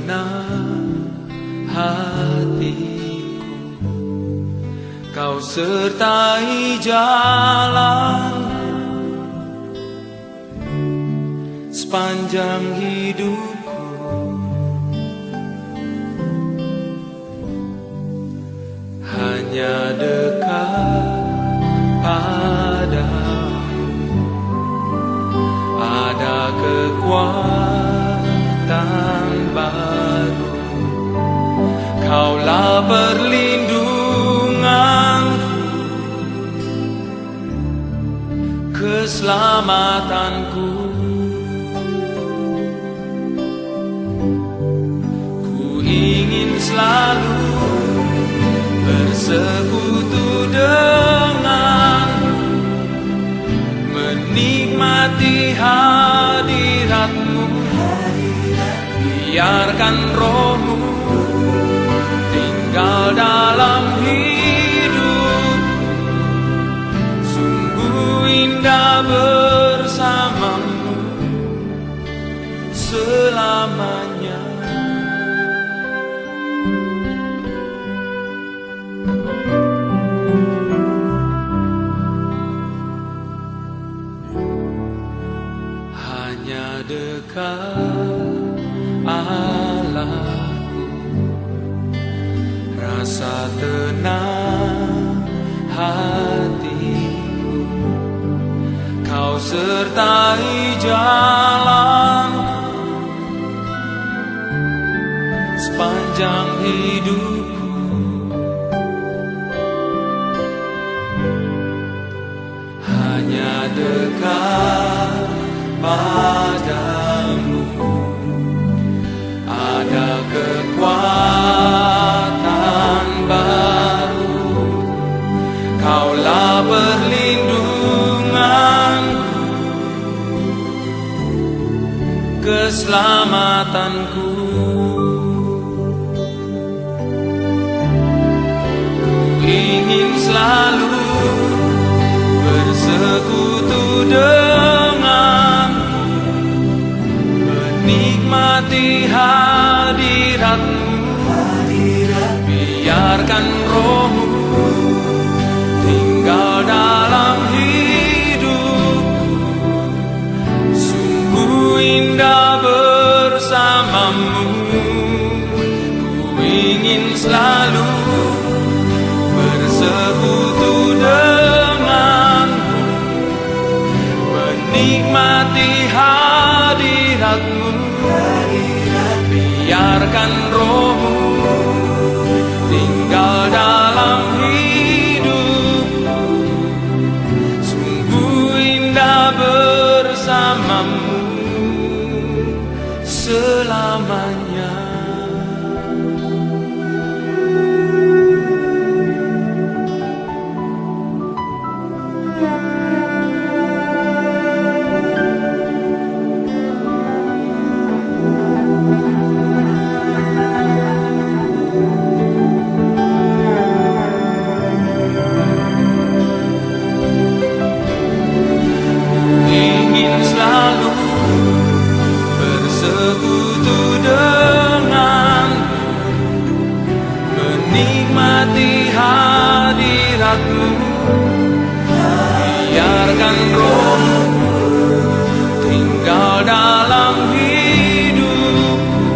tenang hatiku, Kau sertai jalan sepanjang hidupku. Hanya dekat padamu ada kekuatan baru. Kaulah perlindunganku, keselamatanku. Ku ingin selalu bersekutu denganmu, menikmati hadiratmu. Biarkan rohmu tinggal dalam hidupku. Sungguh indah bersamamu selamanya. Hanya dekat Allahku, rasa tenang hatiku. Kau sertai jalanku sepanjang hidupku. Hanya dekat padamu ada kekuatan baru. Kaulah perlindunganku, keselamatanku. Ku ingin selalu bersekutu denganmu, menikmati hadiratmu. Biarkan rohmu tinggal dalam hidupku. Sungguh indah bersamamu. Ku ingin selalu bersekutu denganmu, menikmati hadiratmu. Biarkan rohmu tinggal dalam hidupku. Sungguh indah bersamamu selamanya. Bersekutu denganmu, menikmati hadiratmu. Biarkan rohmu tinggal dalam hidupku.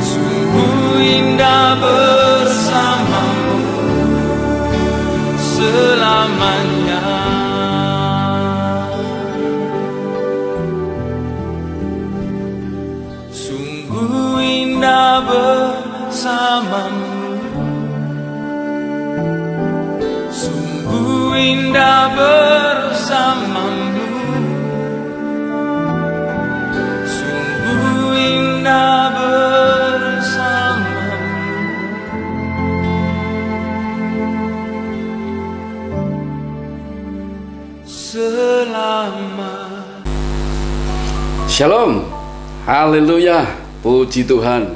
Sungguh indah bersamamu selamanya. Sungguh indah bersamamu, sungguh indah bersamamu, sungguh indah bersamamu selama. Shalom, haleluya, puji Tuhan,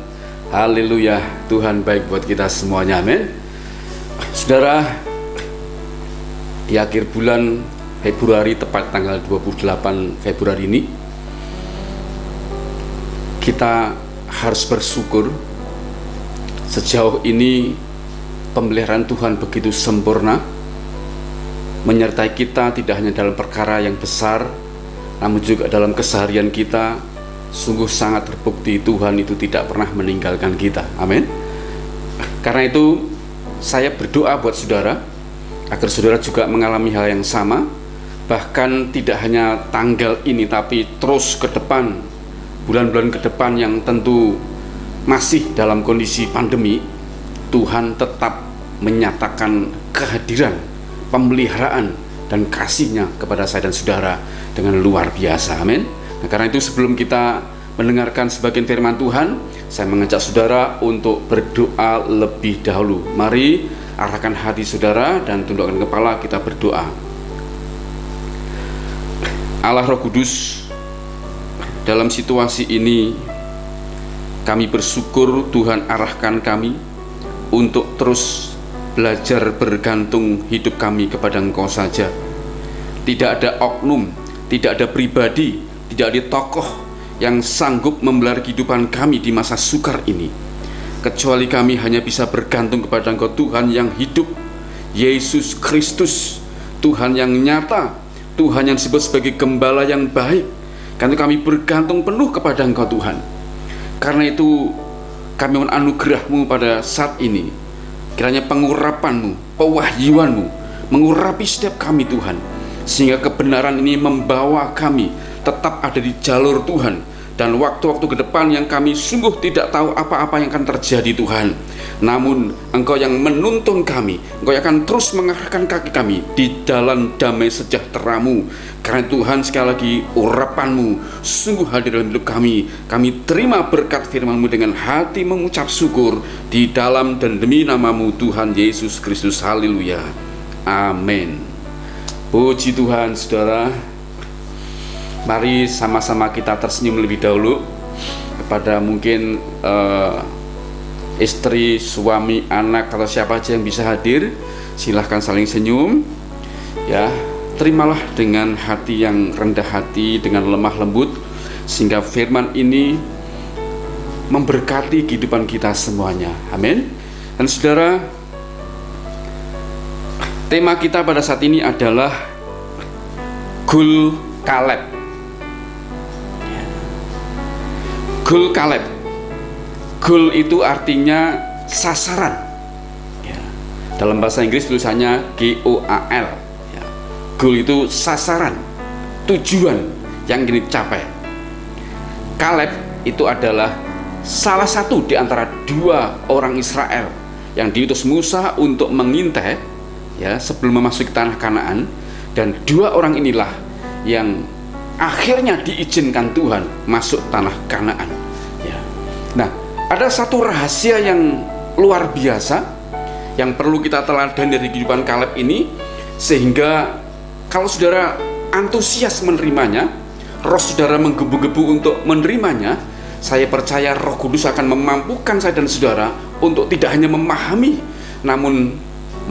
haleluya. Tuhan baik buat kita semuanya, amin. Saudara, di akhir bulan Februari, tepat tanggal 28 Februari ini, kita harus bersyukur. Sejauh ini pemeliharaan Tuhan begitu sempurna, menyertai kita tidak hanya dalam perkara yang besar, namun juga dalam keseharian kita. Sungguh sangat terbukti Tuhan itu tidak pernah meninggalkan kita. Amin. Karena itu saya berdoa buat saudara, agar saudara juga mengalami hal yang sama. Bahkan tidak hanya tanggal ini, tapi terus ke depan, bulan-bulan ke depan yang tentu masih dalam kondisi pandemi, Tuhan tetap menyatakan kehadiran, pemeliharaan, dan kasih-Nya kepada saya dan saudara dengan luar biasa. Amin. Nah, karena itu sebelum kita mendengarkan sebagian firman Tuhan, saya mengajak saudara untuk berdoa lebih dahulu. Mari arahkan hati saudara dan tundukkan kepala, kita berdoa. Allah Roh Kudus, dalam situasi ini kami bersyukur Tuhan arahkan kami untuk terus belajar bergantung hidup kami kepada Engkau saja. Tidak ada oknum, tidak ada pribadi, tidak ada tokoh yang sanggup memelihara kehidupan kami di masa sukar ini, kecuali kami hanya bisa bergantung kepada Engkau Tuhan yang hidup, Yesus Kristus, Tuhan yang nyata, Tuhan yang disebut sebagai gembala yang baik. Karena kami bergantung penuh kepada Engkau Tuhan. Karena itu kami mohon anugerah-Mu pada saat ini. Kiranya pengurapan-Mu, pewahyuan-Mu mengurapi setiap kami Tuhan, sehingga kebenaran ini membawa kami tetap ada di jalur Tuhan. Dan waktu-waktu ke depan yang kami sungguh tidak tahu apa-apa yang akan terjadi Tuhan, namun Engkau yang menuntun kami, Engkau yang akan terus mengarahkan kaki kami di jalan damai sejahtera-Mu. Karena Tuhan, sekali lagi urapan-Mu sungguh hadir dalam hidup kami. Kami terima berkat firman-Mu dengan hati mengucap syukur di dalam dan demi nama-Mu Tuhan Yesus Kristus. Haleluya, amin. Puji Tuhan. Saudara, mari sama-sama kita tersenyum lebih dahulu kepada mungkin istri, suami, anak, atau siapa aja yang bisa hadir. Silahkan saling senyum ya. Terimalah dengan hati yang rendah hati, dengan lemah lembut, sehingga firman ini memberkati kehidupan kita semuanya. Amin. Dan saudara, tema kita pada saat ini adalah Gul Kaleb. Gul Kaleb. Gul itu artinya sasaran. Ya. Dalam bahasa Inggris tulisannya GOAL. Ya. Gul itu sasaran, tujuan yang ingin dicapai. Kaleb itu adalah salah satu di antara dua orang Israel yang diutus Musa untuk mengintai, ya, sebelum memasuki tanah Kanaan. Dan dua orang inilah yang akhirnya diizinkan Tuhan masuk tanah Kanaan. Ya. Nah, ada satu rahasia yang luar biasa yang perlu kita teladani dari kehidupan Kaleb ini, sehingga kalau saudara antusias menerimanya, roh saudara menggebu-gebu untuk menerimanya, saya percaya Roh Kudus akan memampukan saya dan saudara untuk tidak hanya memahami, namun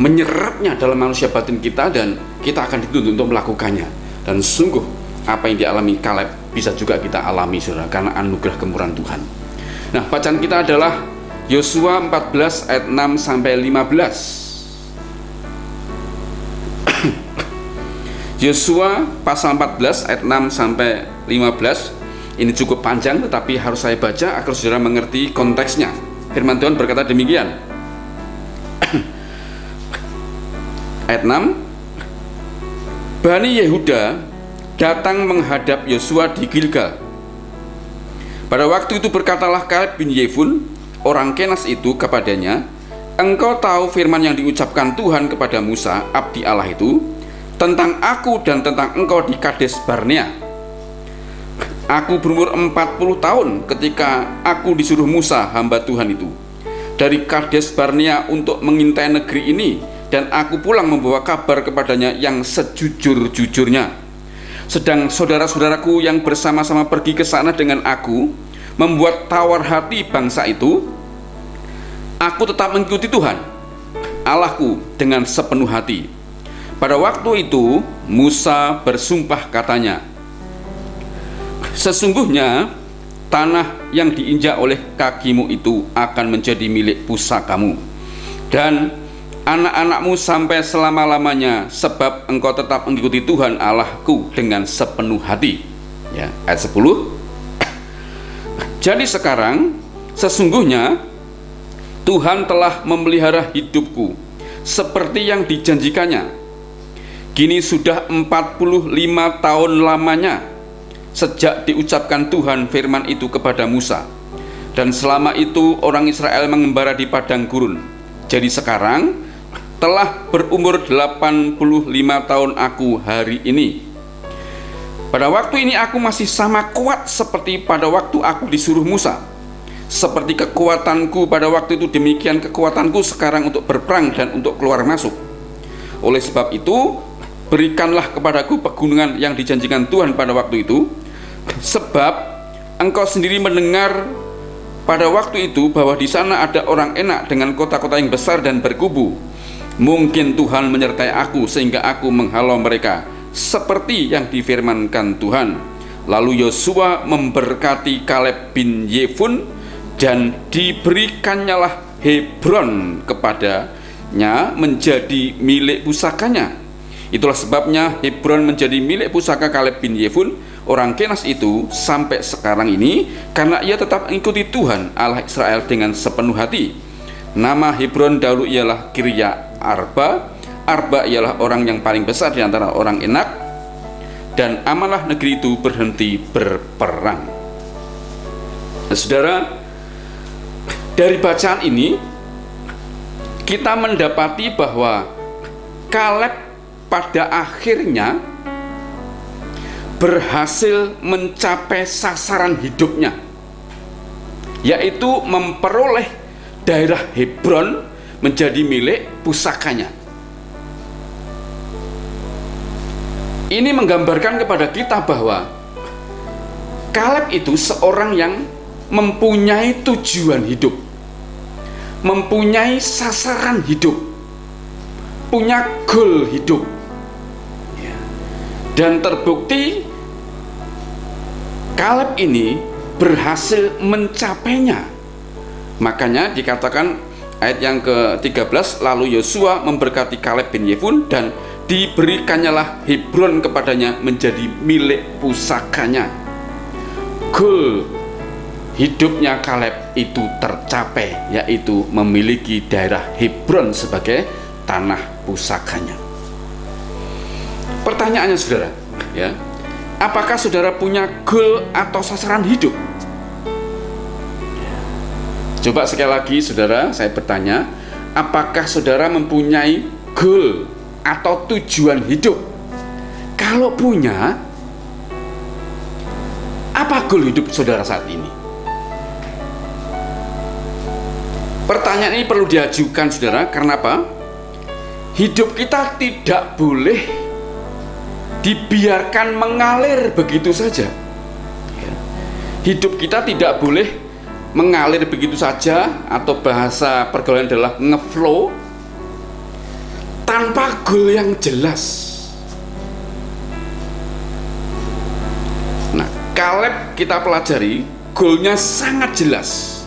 menyerapnya dalam manusia batin kita, dan kita akan dituntut untuk melakukannya. Dan sungguh apa yang dialami Kaleb bisa juga kita alami, saudara, karena anugerah kemurahan Tuhan. Nah, bacaan kita adalah Yosua 14 ayat 6 sampai 15. Yosua pasal 14 ayat 6 sampai 15. Ini cukup panjang, tetapi harus saya baca agar saudara mengerti konteksnya. Firman Tuhan berkata demikian. Ayat 6. Bani Yehuda datang menghadap Yosua di Gilgal. Pada waktu itu berkatalah Kaleb bin Yefun, orang Kenas itu, kepadanya, engkau tahu firman yang diucapkan Tuhan kepada Musa, abdi Allah itu, tentang aku dan tentang engkau di Kades Barnea. Aku berumur 40 tahun ketika aku disuruh Musa, hamba Tuhan itu, dari Kades Barnea untuk mengintai negeri ini, dan aku pulang membawa kabar kepadanya yang sejujur-jujurnya. Sedang saudara-saudaraku yang bersama-sama pergi ke sana dengan aku membuat tawar hati bangsa itu, aku tetap mengikuti Tuhan Allahku dengan sepenuh hati. Pada waktu itu Musa bersumpah katanya, sesungguhnya tanah yang diinjak oleh kakimu itu akan menjadi milik pusakamu dan anak-anakmu sampai selama-lamanya, sebab engkau tetap mengikuti Tuhan Allahku dengan sepenuh hati. Ya, ayat 10. Jadi sekarang sesungguhnya Tuhan telah memelihara hidupku seperti yang dijanjikannya. Kini sudah 45 tahun lamanya sejak diucapkan Tuhan firman itu kepada Musa. Dan selama itu orang Israel mengembara di padang gurun. Jadi sekarang telah berumur 85 tahun aku hari ini. Pada waktu ini aku masih sama kuat seperti pada waktu aku disuruh Musa. Seperti kekuatanku pada waktu itu, demikian kekuatanku sekarang untuk berperang dan untuk keluar masuk. Oleh sebab itu, berikanlah kepadaku pegunungan yang dijanjikan Tuhan pada waktu itu, sebab engkau sendiri mendengar pada waktu itu bahwa di sana ada orang enak dengan kota-kota yang besar dan berkubu. Mungkin Tuhan menyertai aku sehingga aku menghalau mereka seperti yang difirmankan Tuhan. Lalu Yosua memberkati Kaleb bin Yefun dan diberikannya Hebron kepadanya menjadi milik pusakanya. Itulah sebabnya Hebron menjadi milik pusaka Kaleb bin Yefun orang Kenas itu sampai sekarang ini, karena ia tetap mengikuti Tuhan Allah Israel dengan sepenuh hati. Nama Hebron dahulu ialah Kirya Arba. Arba ialah orang yang paling besar di antara orang Enak, dan amanah negeri itu berhenti berperang. Saudara, dari bacaan ini kita mendapati bahwa Kaleb pada akhirnya berhasil mencapai sasaran hidupnya, yaitu memperoleh daerah Hebron menjadi milik pusakanya. Ini menggambarkan kepada kita bahwa Kaleb itu seorang yang mempunyai tujuan hidup, mempunyai sasaran hidup, punya goal hidup, dan terbukti Kaleb ini berhasil mencapainya. Makanya dikatakan ayat yang ke-13, lalu Yosua memberkati Kaleb bin Yefun dan diberikannya Hebron kepadanya menjadi milik pusakanya. Goal hidupnya Kaleb itu tercapai, yaitu memiliki daerah Hebron sebagai tanah pusakanya. Pertanyaannya saudara, ya, apakah saudara punya goal atau sasaran hidup? Coba sekali lagi saudara, saya bertanya, apakah saudara mempunyai goal atau tujuan hidup? Kalau punya, apa goal hidup saudara saat ini? Pertanyaan ini perlu diajukan saudara, karena apa? Hidup kita tidak boleh dibiarkan mengalir begitu saja. Hidup kita tidak boleh mengalir begitu saja, atau bahasa pergaulan adalah ngeflow, tanpa goal yang jelas. Nah, Kaleb kita pelajari goalnya sangat jelas,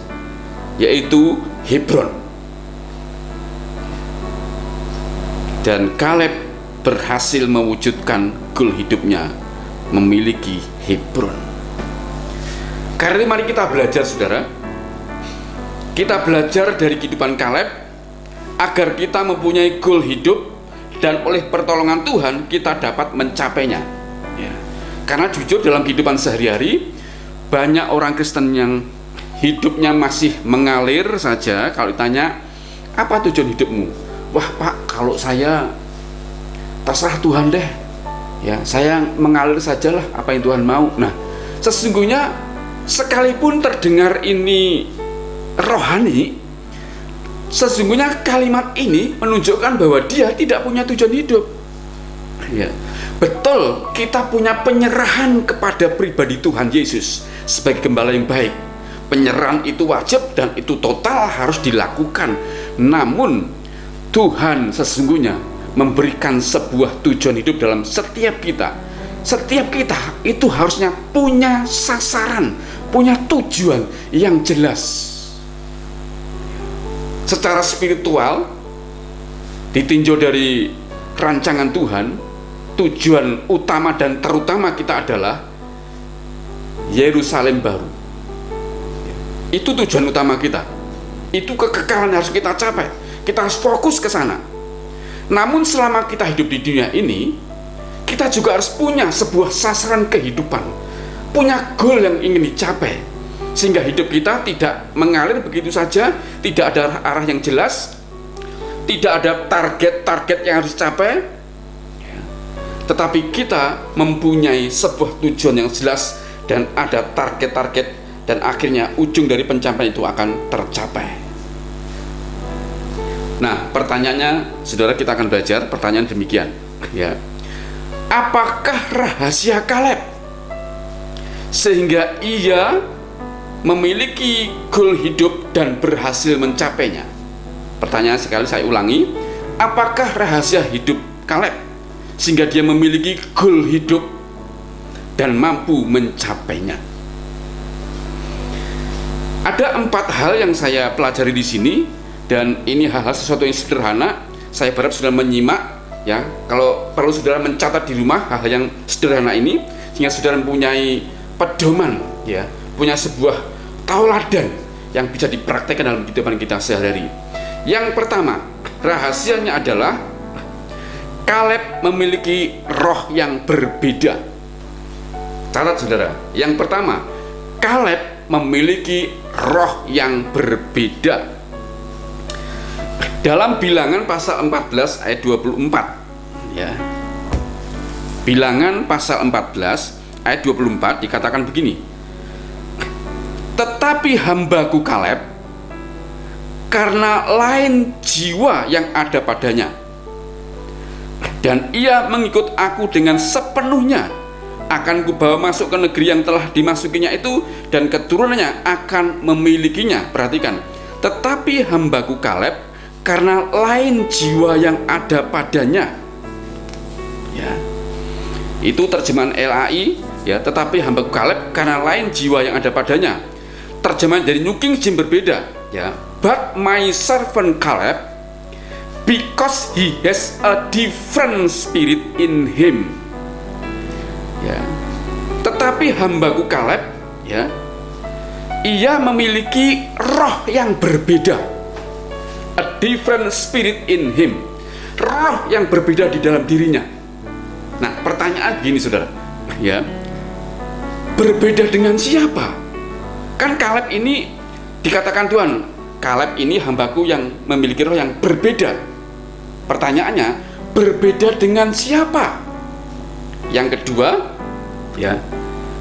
yaitu Hebron. Dan Kaleb berhasil mewujudkan goal hidupnya, memiliki Hebron. Karena mari kita belajar saudara, kita belajar dari kehidupan Kaleb agar kita mempunyai goal hidup, dan oleh pertolongan Tuhan kita dapat mencapainya, ya. Karena jujur dalam kehidupan sehari-hari banyak orang Kristen yang hidupnya masih mengalir saja. Kalau ditanya apa tujuan hidupmu, wah Pak, kalau saya terserah Tuhan deh, ya saya mengalir sajalah apa yang Tuhan mau. Nah, sesungguhnya sekalipun terdengar ini rohani, sesungguhnya kalimat ini menunjukkan bahwa dia tidak punya tujuan hidup. Ya, betul, kita punya penyerahan kepada pribadi Tuhan Yesus sebagai gembala yang baik. Penyerahan itu wajib dan itu total harus dilakukan. Namun Tuhan sesungguhnya memberikan sebuah tujuan hidup dalam setiap kita. Setiap kita itu harusnya punya sasaran, punya tujuan yang jelas. Secara spiritual, ditinjau dari rancangan Tuhan, tujuan utama dan terutama kita adalah Yerusalem baru. Itu tujuan utama kita. Itu kekekalan yang harus kita capai. Kita harus fokus ke sana. Namun selama kita hidup di dunia ini, kita juga harus punya sebuah sasaran kehidupan, punya goal yang ingin dicapai, sehingga hidup kita tidak mengalir begitu saja, tidak ada arah yang jelas, tidak ada target-target yang harus dicapai, tetapi kita mempunyai sebuah tujuan yang jelas dan ada target-target, dan akhirnya ujung dari pencapaian itu akan tercapai. Nah, pertanyaannya, saudara, kita akan belajar pertanyaan demikian, ya. Apakah rahasia Kaleb sehingga ia memiliki goal hidup dan berhasil mencapainya? Pertanyaan sekali saya ulangi, apakah rahasia hidup Kaleb sehingga dia memiliki goal hidup dan mampu mencapainya? Ada 4 hal yang saya pelajari di sini, dan ini hal-hal sesuatu yang sederhana. Saya berharap saudara menyimak, ya. Kalau perlu saudara mencatat di rumah hal-hal yang sederhana ini, sehingga saudara mempunyai pedoman, ya, punya sebuah tauladan yang bisa dipraktekkan dalam kehidupan kita sehari-hari. Yang pertama, rahasianya adalah Kaleb memiliki roh yang berbeda. Catat saudara, yang pertama, Kaleb memiliki roh yang berbeda. Dalam Bilangan pasal 14 ayat 24, ya. Bilangan pasal 14 ayat 24 dikatakan begini. Tetapi hambaku Kaleb, karena lain jiwa yang ada padanya, dan ia mengikut aku dengan sepenuhnya, akan kubawa masuk ke negeri yang telah dimasukinya itu, dan keturunannya akan memilikinya. Perhatikan, tetapi hambaku Kaleb, karena lain jiwa yang ada padanya, ya. Itu terjemahan LAI, ya. Tetapi hambaku Kaleb karena lain jiwa yang ada padanya. Terjemahan dari New King James berbeda, ya. But my servant Caleb, because he has a different spirit in him, ya. Tetapi hambaku Kaleb, ya, ia memiliki roh yang berbeda. A different spirit in him, roh yang berbeda di dalam dirinya. Nah, pertanyaan gini saudara, ya, berbeda dengan siapa? Kan Kaleb ini dikatakan Tuhan, Kaleb ini hambaku yang memiliki roh yang berbeda. Pertanyaannya, berbeda dengan siapa? Yang kedua, ya,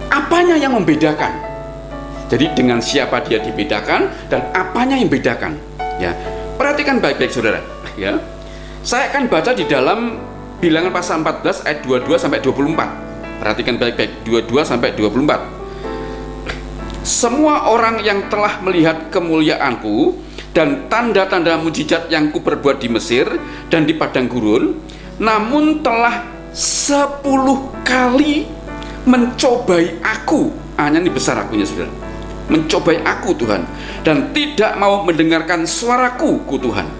apanya yang membedakan? Jadi dengan siapa dia dibedakan dan apanya yang membedakan? Ya, perhatikan baik-baik saudara, ya. Saya akan baca di dalam Bilangan pasal 14 ayat 22 sampai 24. Perhatikan baik-baik, 22 sampai 24. Semua orang yang telah melihat kemuliaanku dan tanda-tanda mujizat yang kuperbuat di Mesir dan di padang gurun, namun telah 10 kali mencobai aku. Hanya ini besar akunya saudara. Mencobai aku Tuhan, dan tidak mau mendengarkan suaraku ku Tuhan.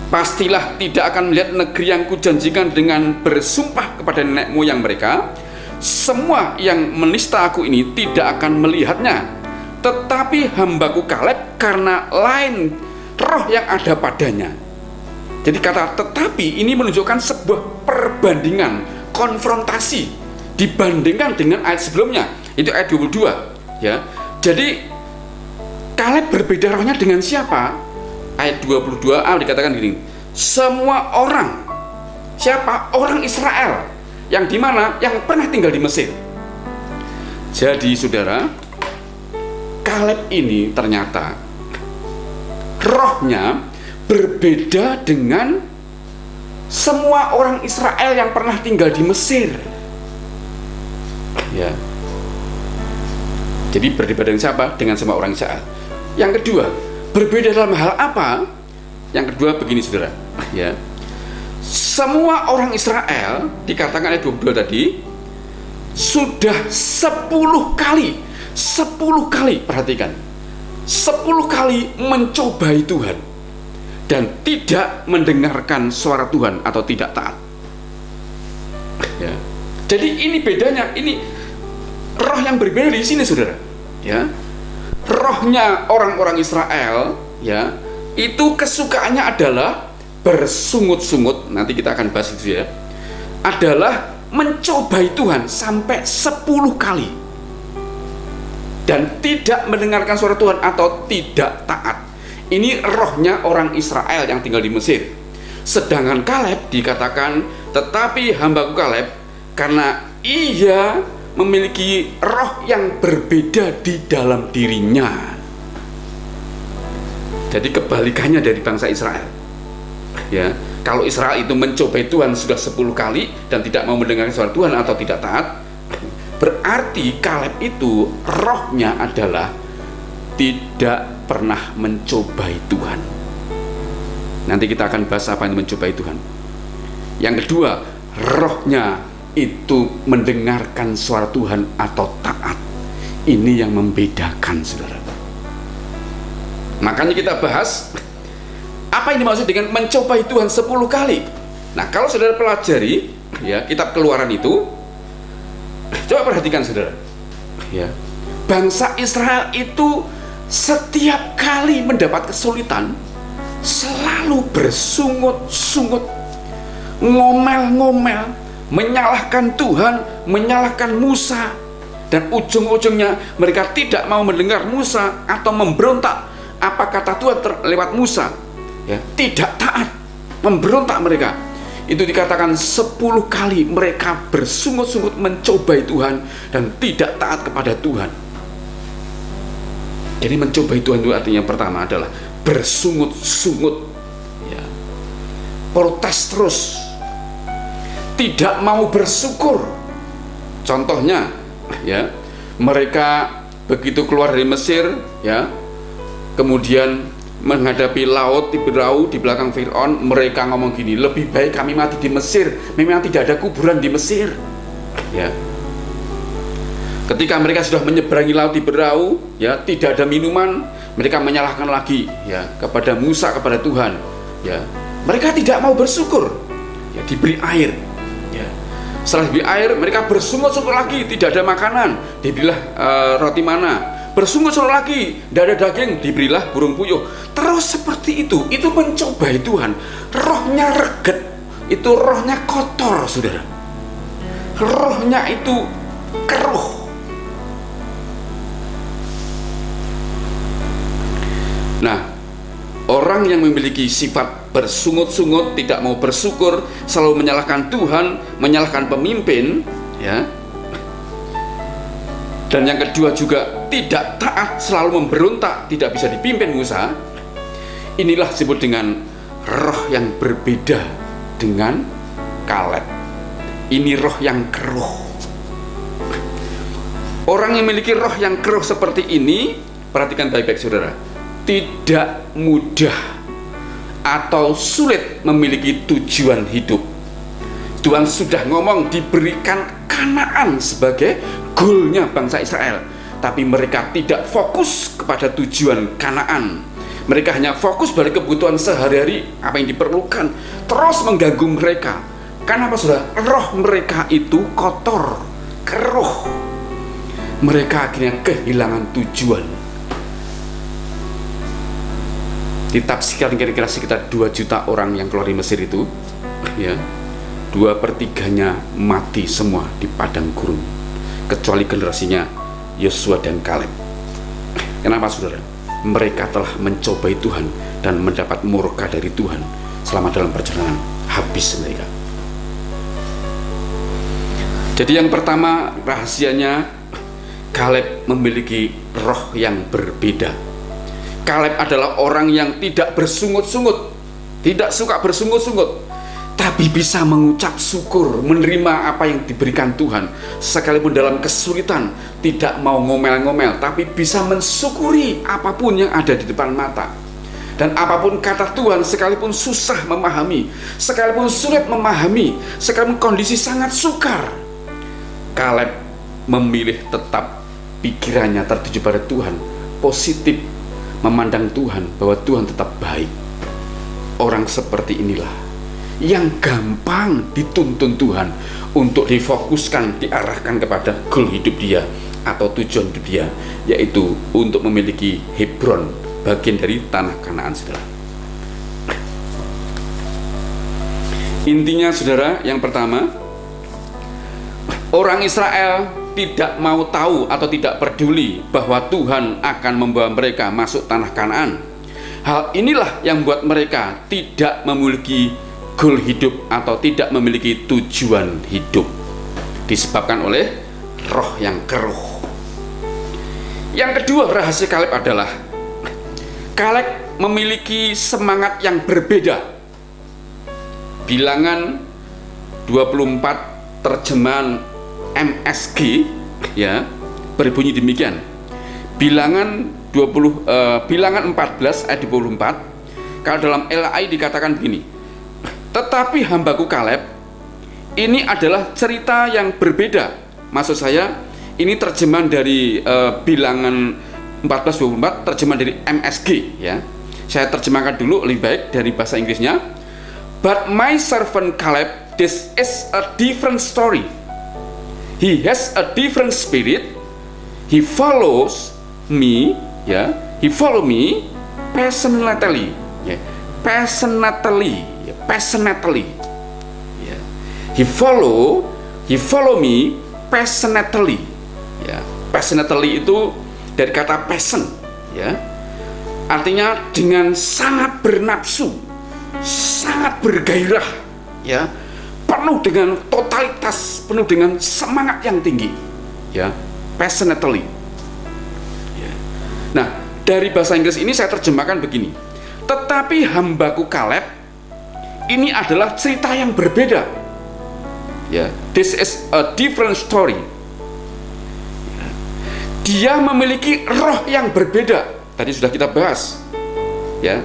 Pastilah tidak akan melihat negeri yang kujanjikan dengan bersumpah kepada nenek moyang mereka. Semua yang menista aku ini tidak akan melihatnya. Tetapi hambaku Kaleb karena lain roh yang ada padanya. Jadi kata tetapi ini menunjukkan sebuah perbandingan, konfrontasi dibandingkan dengan ayat sebelumnya, itu ayat 22, ya. Jadi Kaleb berbeda rohnya dengan siapa? Ayat 22a dikatakan gini, semua orang. Siapa? Orang Israel, yang dimana? Yang pernah tinggal di Mesir. Jadi saudara, Kaleb ini ternyata rohnya berbeda dengan semua orang Israel yang pernah tinggal di Mesir, ya. Jadi berbeda dengan siapa? Dengan semua orang Israel. Yang kedua, berbeda dalam hal apa? Yang kedua begini saudara, ya. Semua orang Israel dikatakan ayat 22 tadi sudah 10 kali 10 kali, perhatikan, 10 kali mencobai Tuhan dan tidak mendengarkan suara Tuhan atau tidak taat. Ya. Jadi ini bedanya, ini roh yang berbeda di sini, saudara. Ya, rohnya orang-orang Israel, ya, itu kesukaannya adalah bersungut-sungut. Nanti kita akan bahas itu ya. Adalah mencobai Tuhan sampai 10 kali dan tidak mendengarkan suara Tuhan atau tidak taat. Ini rohnya orang Israel yang tinggal di Mesir. Sedangkan Kaleb dikatakan, tetapi hambaku Kaleb, karena ia memiliki roh yang berbeda di dalam dirinya. Jadi kebalikannya dari bangsa Israel. Ya, kalau Israel itu mencobai Tuhan sudah 10 kali dan tidak mau mendengarkan suara Tuhan atau tidak taat, berarti Kaleb itu rohnya adalah tidak pernah mencobai Tuhan. Nanti kita akan bahas apa yang mencobai Tuhan. Yang kedua, rohnya itu mendengarkan suara Tuhan atau taat. Ini yang membedakan, saudara. Makanya kita bahas apa yang dimaksud dengan mencobai Tuhan 10 kali. Nah, kalau saudara pelajari ya kitab Keluaran itu, coba perhatikan, saudara. Ya, bangsa Israel itu setiap kali mendapat kesulitan selalu bersungut-sungut, ngomel-ngomel, menyalahkan Tuhan, menyalahkan Musa, dan ujung-ujungnya mereka tidak mau mendengar Musa atau memberontak apa kata Tuhan lewat Musa, ya, tidak taat, memberontak mereka. Itu dikatakan 10 kali mereka bersungut-sungut mencobai Tuhan dan tidak taat kepada Tuhan. Jadi mencobai Tuhan itu artinya pertama adalah bersungut-sungut, ya, protes terus, tidak mau bersyukur. Contohnya, ya, mereka begitu keluar dari Mesir, ya, kemudian menghadapi laut Tiberau di belakang Firaun, mereka ngomong gini, lebih baik kami mati di Mesir, memang tidak ada kuburan di Mesir. Ya, ketika mereka sudah menyeberangi laut Tiberau, ya, tidak ada minuman, mereka menyalahkan lagi, ya, kepada Musa, kepada Tuhan. Ya, mereka tidak mau bersyukur. Ya, diberi air. Ya, setelah diberi air, mereka bersungut-sungut lagi, tidak ada makanan, diberilah roti mana. Bersungut-sungut lagi, tidak ada daging, diberilah burung puyuh. Terus seperti itu mencobai Tuhan. Rohnya reget, itu rohnya kotor, saudara. Rohnya itu keruh. Nah, orang yang memiliki sifat bersungut-sungut, tidak mau bersyukur, selalu menyalahkan Tuhan, menyalahkan pemimpin, ya. Dan yang kedua juga tidak taat, selalu memberontak, tidak bisa dipimpin Musa. Inilah disebut dengan roh yang berbeda dengan Kaleb. Ini roh yang keruh. Orang yang memiliki roh yang keruh seperti ini, perhatikan baik-baik, saudara, tidak mudah atau sulit memiliki tujuan hidup. Tuhan sudah ngomong diberikan Kanaan sebagai goalnya bangsa Israel, tapi mereka tidak fokus kepada tujuan Kanaan. Mereka hanya fokus pada kebutuhan sehari-hari, apa yang diperlukan, terus mengganggu mereka. Karena apa, saudara? Roh mereka itu kotor, keruh. Mereka akhirnya kehilangan tujuan. Ditafsirkan kira-kira sekitar 2 juta orang yang keluar dari Mesir itu, ya, 2/3-nya mati semua di padang gurun, kecuali generasinya Yosua dan Kaleb. Kenapa, saudara? Mereka telah mencobai Tuhan dan mendapat murka dari Tuhan. Selama dalam perjalanan, habis mereka. Jadi yang pertama, rahasianya Kaleb memiliki roh yang berbeda. Kaleb adalah orang yang tidak bersungut-sungut, tidak suka bersungut-sungut, tapi bisa mengucap syukur, menerima apa yang diberikan Tuhan. Sekalipun dalam kesulitan, tidak mau ngomel-ngomel, tapi bisa mensyukuri apapun yang ada di depan mata. Dan apapun kata Tuhan, sekalipun susah memahami, sekalipun sulit memahami, sekalipun kondisi sangat sukar, Kaleb memilih tetap pikirannya tertuju pada Tuhan, positif, memandang Tuhan, bahwa Tuhan tetap baik. Orang seperti inilah yang gampang dituntun Tuhan untuk difokuskan, diarahkan kepada goal hidup dia atau tujuan hidup dia, yaitu untuk memiliki Hebron, bagian dari tanah Kanaan, saudara. Intinya, saudara, yang pertama, orang Israel tidak mau tahu atau tidak peduli bahwa Tuhan akan membawa mereka masuk tanah Kanaan. Hal inilah yang membuat mereka tidak memiliki goal hidup atau tidak memiliki tujuan hidup, disebabkan oleh roh yang keruh. Yang kedua, rahasia Kaleb adalah Kaleb memiliki semangat yang berbeda. Bilangan 24 terjemahan MSG ya berbunyi demikian. Bilangan 14 ayat 24, kalau dalam LAI dikatakan begini: tetapi hambaku Kaleb, ini adalah cerita yang berbeda. Maksud saya, ini terjemahan dari Bilangan 14:24, terjemahan dari MSG ya. Saya terjemahkan dulu lebih baik dari bahasa Inggrisnya. But my servant Caleb, this is a different story. He has a different spirit. He follows me, ya. He follow me passionately, ya. Passionately, ya. Passionately, ya. He follow me passionately, ya. Passionately itu dari kata passion, ya. Artinya dengan sangat bernafsu, sangat bergairah, ya, penuh dengan totalitas, penuh dengan semangat yang tinggi, ya, passionately, ya. Nah, dari bahasa Inggris ini saya terjemahkan begini: tetapi hambaku Kaleb, ini adalah cerita yang berbeda, ya. This is a different story. Ya. Dia memiliki roh yang berbeda. Tadi sudah kita bahas, ya.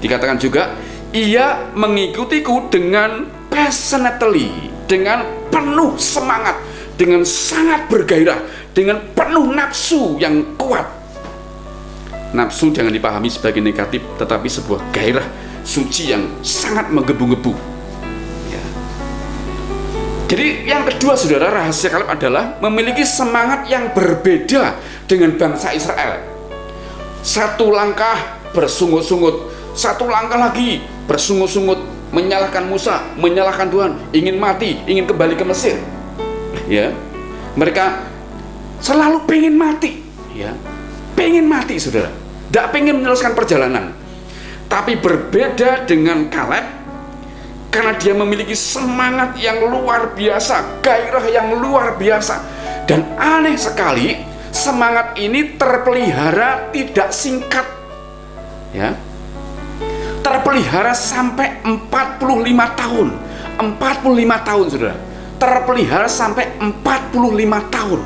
Dikatakan juga, ia mengikutiku dengan passionately, dengan penuh semangat, dengan sangat bergairah, dengan penuh nafsu yang kuat. Nafsu jangan dipahami sebagai negatif, tetapi sebuah gairah suci yang sangat menggebu-gebu, ya. Jadi yang kedua, saudara, rahasia Kaleb adalah memiliki semangat yang berbeda dengan bangsa Israel. Satu langkah bersungut-sungut, satu langkah lagi bersungut-sungut, menyalahkan Musa, menyalahkan Tuhan, ingin mati, ingin kembali ke Mesir, ya. Mereka selalu pengen mati, ya, pengen mati, saudara, tidak pengen meneruskan perjalanan. Tapi berbeda dengan Kaleb, karena dia memiliki semangat yang luar biasa, gairah yang luar biasa, dan aneh sekali, semangat ini terpelihara tidak singkat, ya. Terpelihara sampai 45 tahun. 45 tahun, saudara. Terpelihara sampai 45 tahun.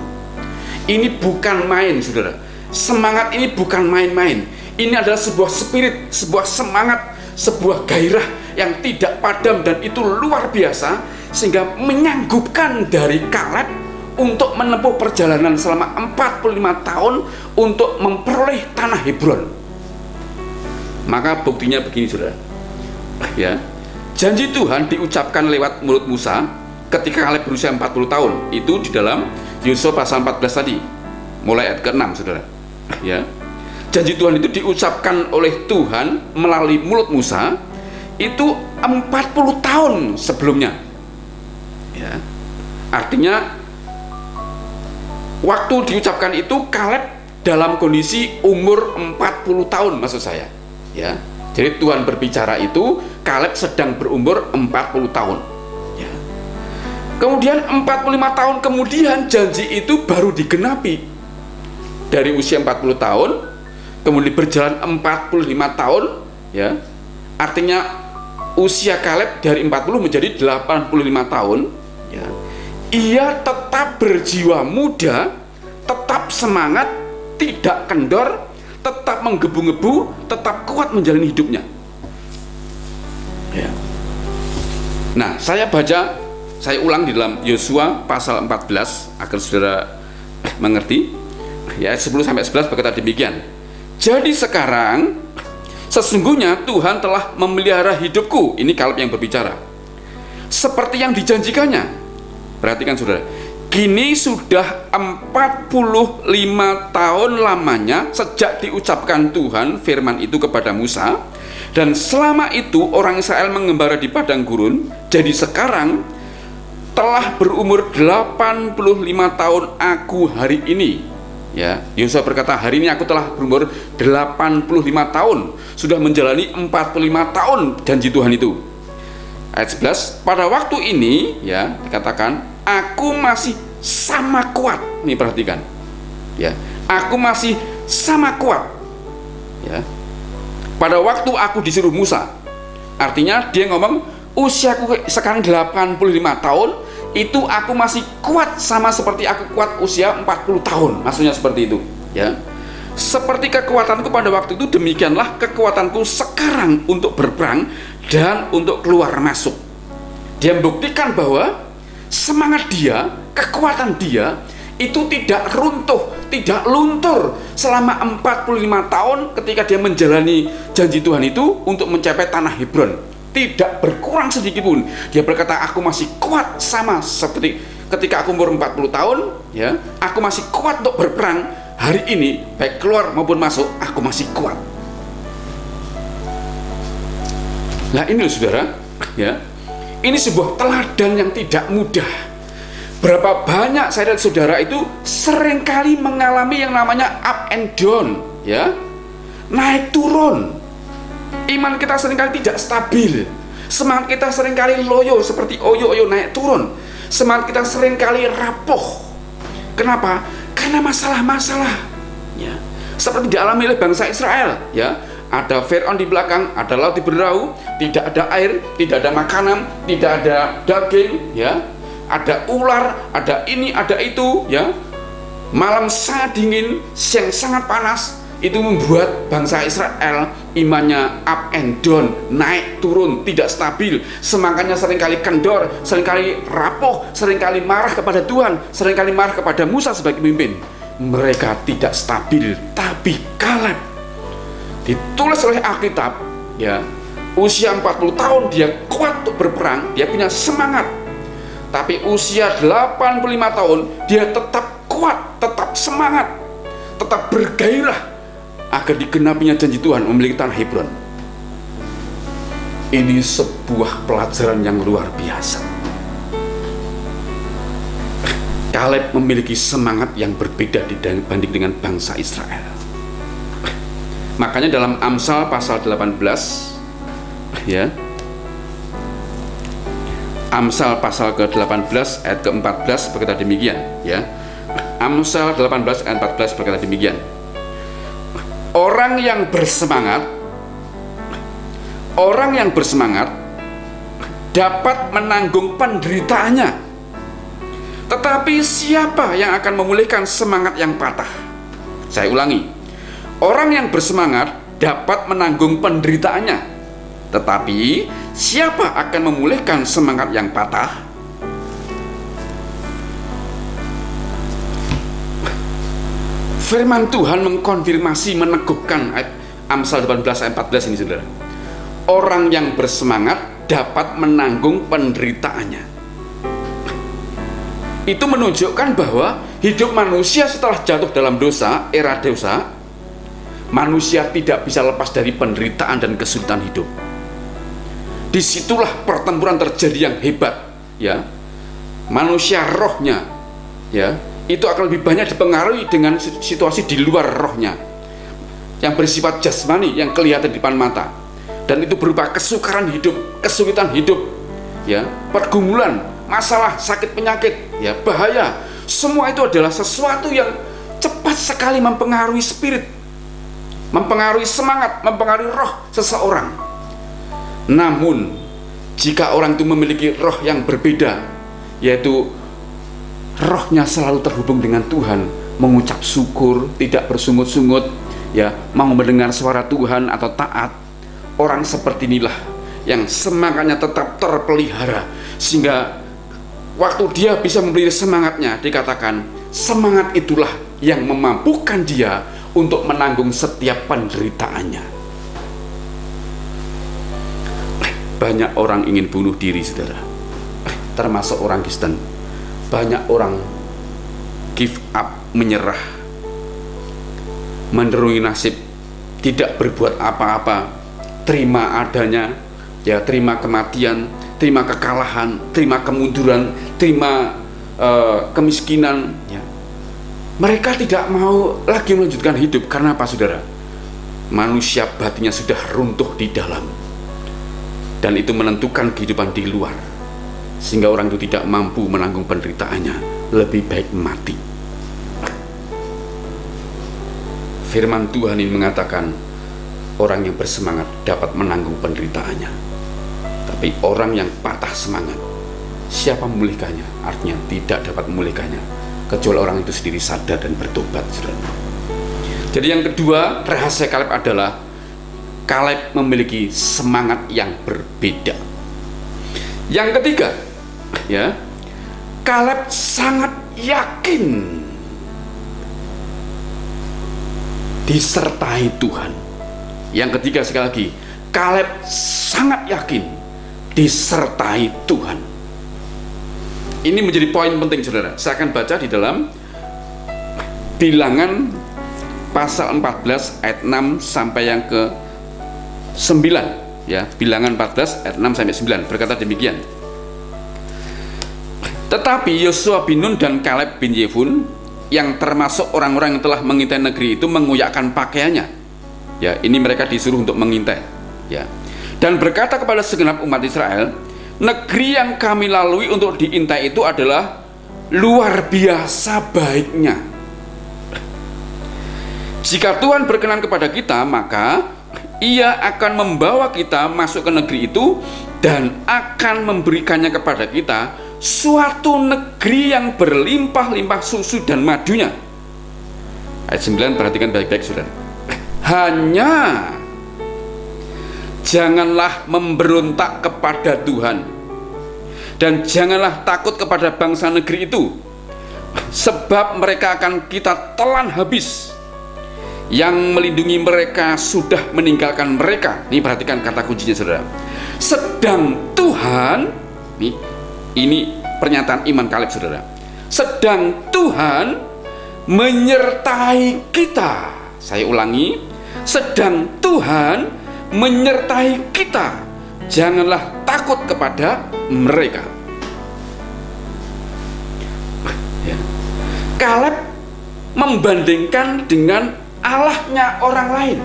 Ini bukan main, saudara. Semangat ini bukan main-main. Ini adalah sebuah spirit, sebuah semangat, sebuah gairah yang tidak padam, dan itu luar biasa, sehingga menyanggupkan dari Kaleb untuk menempuh perjalanan selama 45 tahun untuk memperoleh tanah Hebron. Maka buktinya begini, saudara, ya. Janji Tuhan diucapkan lewat mulut Musa ketika Kaleb berusia 40 tahun. Itu di dalam Yosua pasal 14 tadi, mulai ayat ke-6, saudara, ya. Janji Tuhan itu diucapkan oleh Tuhan melalui mulut Musa itu 40 tahun sebelumnya, ya. Artinya waktu diucapkan itu Kaleb dalam kondisi umur 40 tahun, maksud saya, ya. Jadi Tuhan berbicara itu Kaleb sedang berumur 40 tahun, ya. Kemudian 45 tahun kemudian janji itu baru digenapi. Dari usia 40 tahun kemudian berjalan 45 tahun, ya. Artinya usia Kaleb dari 40 menjadi 85 tahun, ya. Ia tetap berjiwa muda, tetap semangat, tidak kendor, tetap menggebu-gebu, tetap kuat menjalani hidupnya, ya. Nah, saya ulang di dalam Yosua pasal 14 agar saudara mengerti. Ya, ayat 10 sampai 11 berkata demikian. Jadi sekarang sesungguhnya Tuhan telah memelihara hidupku. Ini Kaleb yang berbicara. Seperti yang dijanjikannya. Perhatikan saudara. Kini sudah 45 tahun lamanya sejak diucapkan Tuhan firman itu kepada Musa. Dan selama itu orang Israel mengembara di padang gurun. Jadi sekarang telah berumur 85 tahun aku hari ini. Ya, Yosua berkata, hari ini aku telah berumur 85 tahun. Sudah menjalani 45 tahun janji Tuhan itu. Ayat 11, pada waktu ini ya dikatakan, aku masih sama kuat. Nih perhatikan. Ya, aku masih sama kuat. Ya. Pada waktu aku disuruh Musa. Artinya dia ngomong, usiaku sekarang 85 tahun, itu aku masih kuat sama seperti aku kuat usia 40 tahun. Maksudnya seperti itu, ya. Seperti kekuatanku pada waktu itu, demikianlah kekuatanku sekarang untuk berperang dan untuk keluar masuk. Dia membuktikan bahwa semangat dia, kekuatan dia itu tidak runtuh, tidak luntur selama 45 tahun ketika dia menjalani janji Tuhan itu untuk mencapai tanah Hebron. Tidak berkurang sedikit pun. Dia berkata, aku masih kuat sama seperti ketika aku umur 40 tahun, ya. Aku masih kuat untuk berperang. Hari ini baik keluar maupun masuk, aku masih kuat. Nah, ini loh saudara, ya. Ini sebuah teladan yang tidak mudah. Berapa banyak saya dan saudara itu seringkali mengalami yang namanya up and down, ya. Naik turun. Iman kita seringkali tidak stabil. Semangat kita seringkali loyo seperti oyo-oyo naik turun. Semangat kita seringkali rapuh. Kenapa? Karena masalah-masalah, ya. Seperti dialami oleh bangsa Israel, ya. Ada Fir'aun di belakang, ada laut di berau, tidak ada air, tidak ada makanan, tidak ada daging, ya. Ada ular, ada ini, ada itu, ya. Malam sangat dingin, siang sangat panas. Itu membuat bangsa Israel imannya up and down, naik turun, tidak stabil. Semangatnya seringkali kendor, seringkali rapuh, seringkali marah kepada Tuhan, seringkali marah kepada Musa sebagai pemimpin. Mereka tidak stabil. Tapi Kaleb, ditulis oleh Alkitab, ya, usia 40 tahun dia kuat untuk berperang, dia punya semangat. Tapi usia 85 tahun dia tetap kuat, tetap semangat, tetap bergairah agar digenapinya janji Tuhan memiliki tanah Hebron. Ini sebuah pelajaran yang luar biasa. Kaleb memiliki semangat yang berbeda dibanding dengan bangsa Israel. Makanya dalam Amsal pasal 18, ya, Amsal pasal ke-18 ayat ke-14 berkata demikian, ya. Amsal 18 ayat 14 berkata demikian. Orang yang bersemangat dapat menanggung penderitaannya. Tetapi siapa yang akan memulihkan semangat yang patah? Saya ulangi. Orang yang bersemangat dapat menanggung penderitaannya. Tetapi siapa akan memulihkan semangat yang patah? Firman Tuhan mengkonfirmasi, meneguhkan Amsal 18 ayat 14 ini saudara. Orang yang bersemangat dapat menanggung penderitaannya. Itu menunjukkan bahwa hidup manusia setelah jatuh dalam dosa, era dosa, manusia tidak bisa lepas dari penderitaan dan kesulitan hidup. Disitulah pertempuran terjadi yang hebat, ya. Manusia rohnya, ya, itu akan lebih banyak dipengaruhi dengan situasi di luar rohnya yang bersifat jasmani, yang kelihatan di depan mata, dan itu berupa kesukaran hidup, kesulitan hidup, ya, pergumulan, masalah, sakit penyakit, ya, bahaya. Semua itu adalah sesuatu yang cepat sekali mempengaruhi spirit, mempengaruhi semangat, mempengaruhi roh seseorang. Namun jika orang itu memiliki roh yang berbeda, yaitu rohnya selalu terhubung dengan Tuhan, mengucap syukur, tidak bersungut-sungut, ya, mau mendengar suara Tuhan atau taat, orang seperti inilah yang semangatnya tetap terpelihara, sehingga waktu dia bisa memberi semangatnya, dikatakan semangat itulah yang memampukan dia untuk menanggung setiap penderitaannya. Banyak orang ingin bunuh diri, saudara, termasuk orang Kristen. Banyak orang give up, menyerah, menderungi nasib, tidak berbuat apa-apa, terima adanya, ya, terima kematian, terima kekalahan, terima kemunduran, terima kemiskinan, ya. Mereka tidak mau lagi melanjutkan hidup. Karena apa, saudara? Manusia batinnya sudah runtuh di dalam, dan itu menentukan kehidupan di luar, sehingga orang itu tidak mampu menanggung penderitaannya, lebih baik mati. Firman Tuhan ini mengatakan orang yang bersemangat dapat menanggung penderitaannya, tapi orang yang patah semangat, siapa memulihkannya? Artinya tidak dapat memulihkannya kecuali orang itu sendiri sadar dan bertobat, saudara. Jadi yang kedua, rahasia Kaleb adalah Kaleb memiliki semangat yang berbeda. Yang ketiga, ya, Kaleb sangat yakin disertai Tuhan. Yang ketiga, sekali lagi, Kaleb sangat yakin disertai Tuhan. Ini menjadi poin penting, saudara. Saya akan baca di dalam Bilangan pasal 14 ayat 6 sampai yang ke 9, ya. Bilangan 14 ayat 6 sampai 9 berkata demikian. Tetapi Yosua bin Nun dan Kaleb bin Yefun, yang termasuk orang-orang yang telah mengintai negeri itu, mengoyakkan pakaiannya. Ya, ini mereka disuruh untuk mengintai, ya. Dan berkata kepada segenap umat Israel, negeri yang kami lalui untuk diintai itu adalah luar biasa baiknya. Jika Tuhan berkenan kepada kita, maka Ia akan membawa kita masuk ke negeri itu dan akan memberikannya kepada kita, suatu negeri yang berlimpah-limpah susu dan madunya. Ayat 9, perhatikan baik-baik, saudara. Hanya janganlah memberontak kepada Tuhan, dan janganlah takut kepada bangsa negeri itu, sebab mereka akan kita telan habis. Yang melindungi mereka sudah meninggalkan mereka. Ini perhatikan kata kuncinya, saudara. Sedang Tuhan, ini pernyataan iman Kaleb, saudara. Sedang Tuhan menyertai kita. Saya ulangi, sedang Tuhan menyertai kita. Janganlah takut kepada mereka. Ya. Kaleb membandingkan dengan Allahnya orang lain,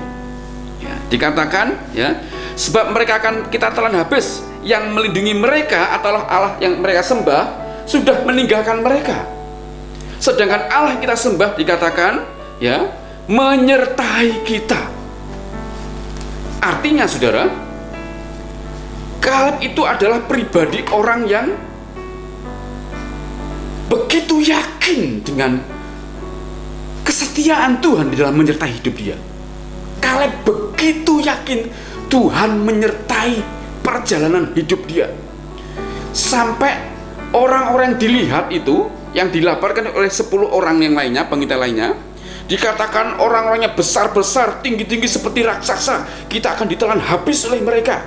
ya, dikatakan, ya, sebab mereka akan kita telan habis. Yang melindungi mereka adalah Allah yang mereka sembah sudah meninggalkan mereka. Sedangkan Allah yang kita sembah dikatakan, ya, menyertai kita. Artinya, saudara, Kaleb itu adalah pribadi orang yang begitu yakin dengan kesetiaan Tuhan di dalam menyertai hidup dia. Kaleb begitu yakin Tuhan menyertai perjalanan hidup dia, sampai orang-orang dilihat itu, yang dilaporkan oleh 10 orang yang lainnya, pengintai lainnya, dikatakan orang-orangnya besar-besar, tinggi-tinggi seperti raksasa, kita akan ditelan habis oleh mereka.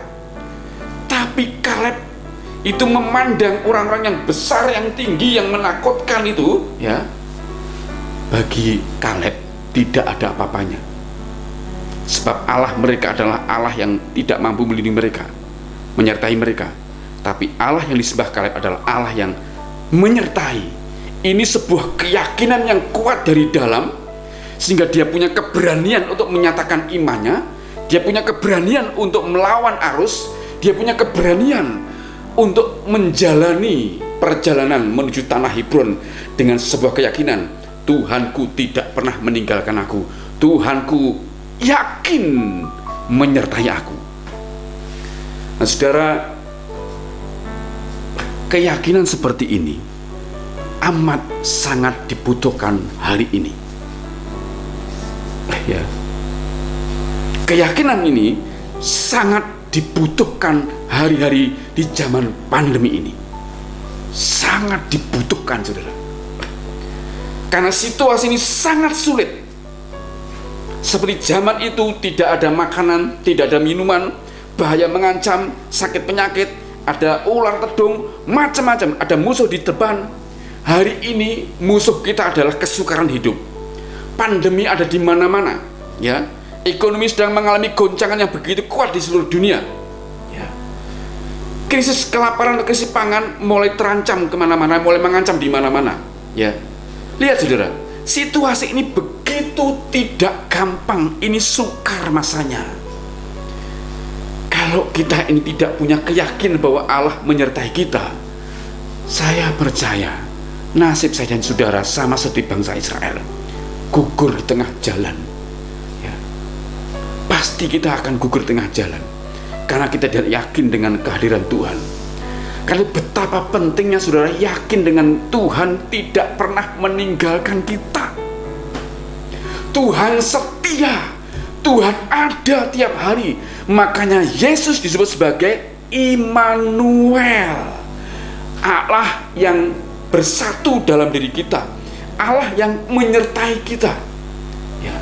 Tapi Kaleb itu memandang orang-orang yang besar, yang tinggi, yang menakutkan itu, ya, bagi Kaleb tidak ada apa-apanya. Sebab Allah mereka adalah Allah yang tidak mampu melindungi mereka, menyertai mereka. Tapi Allah yang disembah Kaleb adalah Allah yang menyertai. Ini sebuah keyakinan yang kuat dari dalam, sehingga dia punya keberanian untuk menyatakan imannya. Dia punya keberanian untuk melawan arus. Dia punya keberanian untuk menjalani perjalanan menuju tanah Hebron dengan sebuah keyakinan, Tuhanku tidak pernah meninggalkan aku. Tuhanku yakin menyertai aku. Nah, saudara, keyakinan seperti ini amat sangat dibutuhkan hari ini. Ya. Keyakinan ini sangat dibutuhkan hari-hari di zaman pandemi ini. Sangat dibutuhkan, saudara. Karena situasi ini sangat sulit. Seperti zaman itu tidak ada makanan, tidak ada minuman, bahaya mengancam, sakit penyakit, ada ular tedung, macam-macam, ada musuh di depan. Hari ini musuh kita adalah kesukaran hidup. Pandemi ada di mana-mana, ya. Ekonomi sedang mengalami goncangan yang begitu kuat di seluruh dunia. Ya. Krisis kelaparan, krisis pangan mulai terancam kemana-mana, mulai mengancam di mana-mana. Ya. Lihat saudara, situasi ini begitu tidak gampang, ini sukar masanya. Kalau kita ini tidak punya keyakinan bahwa Allah menyertai kita, saya percaya nasib saya dan saudara sama seperti bangsa Israel, gugur di tengah jalan. Ya. Pasti kita akan gugur di tengah jalan karena kita tidak yakin dengan kehadiran Tuhan. Karena betapa pentingnya saudara yakin dengan Tuhan tidak pernah meninggalkan kita. Tuhan setia, Tuhan ada tiap hari. Makanya Yesus disebut sebagai Immanuel, Allah yang bersatu dalam diri kita, Allah yang menyertai kita. Ya.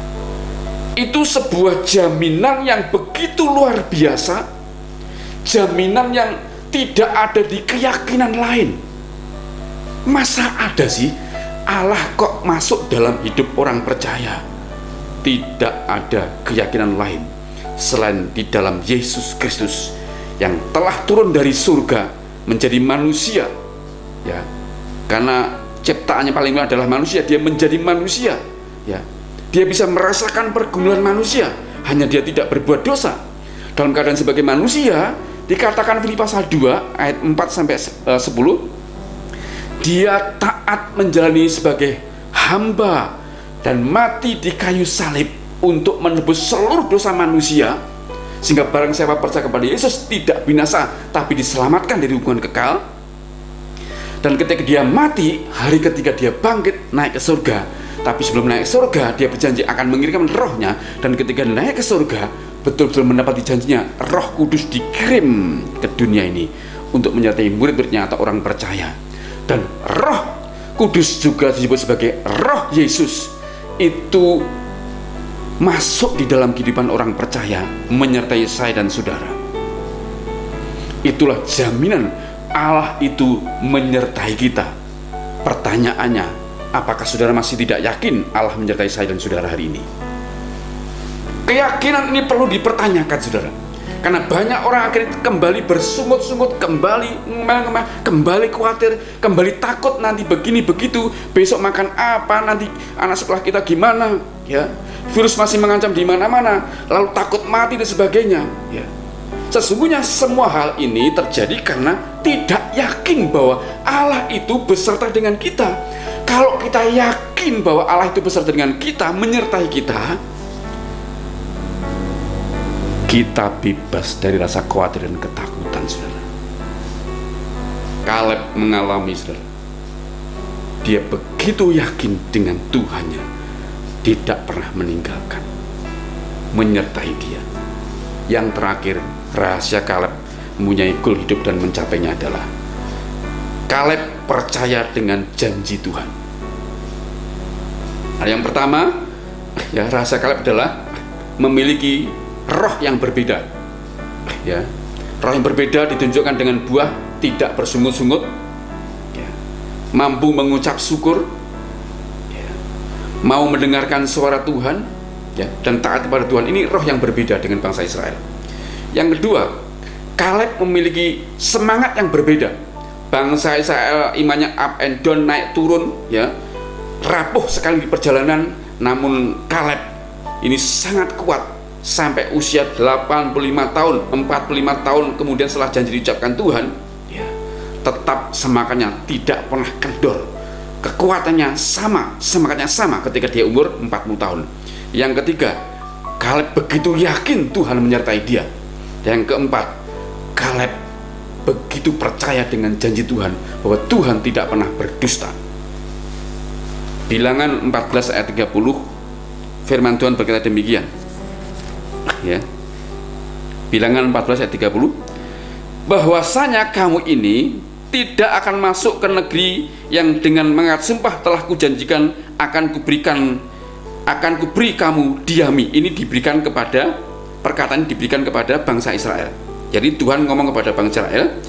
Itu sebuah jaminan yang begitu luar biasa, jaminan yang tidak ada di keyakinan lain. Masa ada sih Allah kok masuk dalam hidup orang percaya? Tidak ada keyakinan lain selain di dalam Yesus Kristus yang telah turun dari surga menjadi manusia. Ya, karena ciptaannya paling mulia adalah manusia, dia menjadi manusia. Ya, dia bisa merasakan pergumulan manusia, hanya dia tidak berbuat dosa. Dalam keadaan sebagai manusia, dikatakan Filipi pasal 2 ayat 4 sampai 10, dia taat menjalani sebagai hamba dan mati di kayu salib untuk menebus seluruh dosa manusia, sehingga barang siapa percaya kepada Yesus tidak binasa tapi diselamatkan dari hukuman kekal. Dan ketika dia mati, hari ketiga dia bangkit naik ke surga. Tapi sebelum naik ke surga, dia berjanji akan mengirimkan rohnya. Dan ketika naik ke surga, betul-betul mendapati janjinya, Roh Kudus dikirim ke dunia ini untuk menyertai murid-muridnya atau orang percaya. Dan Roh Kudus juga disebut sebagai Roh Yesus, itu masuk di dalam kehidupan orang percaya, menyertai saya dan saudara. Itulah jaminan Allah itu menyertai kita. Pertanyaannya, apakah saudara masih tidak yakin Allah menyertai saya dan saudara hari ini? Keyakinan ini perlu dipertanyakan saudara, karena banyak orang akhirnya kembali bersungut-sungut, kembali khawatir, kembali takut nanti begini begitu, besok makan apa, nanti anak sekolah kita gimana, ya, virus masih mengancam di mana-mana, lalu takut mati dan sebagainya. Ya. Sesungguhnya semua hal ini terjadi karena tidak yakin bahwa Allah itu beserta dengan kita. Kalau kita yakin bahwa Allah itu beserta dengan kita, menyertai kita bebas dari rasa khawatir dan ketakutan, saudara. Kaleb mengalami, saudara, dia begitu yakin dengan Tuhannya, tidak pernah meninggalkan, menyertai dia. Yang terakhir, rahasia Kaleb mempunyai goal hidup dan mencapainya adalah Kaleb percaya dengan janji Tuhan. Nah, yang pertama, ya, rahasia Kaleb adalah memiliki roh yang berbeda. Ya, roh yang berbeda ditunjukkan dengan buah tidak bersungut-sungut, ya, mampu mengucap syukur, ya, mau mendengarkan suara Tuhan, ya, dan taat kepada Tuhan. Ini roh yang berbeda dengan bangsa Israel. Yang kedua, Kaleb memiliki semangat yang berbeda. Bangsa Israel imannya up and down, naik turun, ya, rapuh sekali di perjalanan. Namun Kaleb ini sangat kuat sampai usia 85 tahun, 45 tahun kemudian setelah janji diucapkan Tuhan, ya, tetap semangatnya tidak pernah kendor. Kekuatannya sama, semangatnya sama ketika dia umur 40 tahun. Yang ketiga, Kaleb begitu yakin Tuhan menyertai dia. Yang keempat, Kaleb begitu percaya dengan janji Tuhan bahwa Tuhan tidak pernah berdusta. Bilangan 14 ayat 30, firman Tuhan berkata demikian, ya. Bilangan 14 ayat 30, bahwasanya kamu ini tidak akan masuk ke negeri yang dengan mengikat sumpah telah kujanjikan akan kuberi kamu diami. Ini diberikan kepada, perkataan diberikan kepada bangsa Israel. Jadi Tuhan ngomong kepada bangsa Israel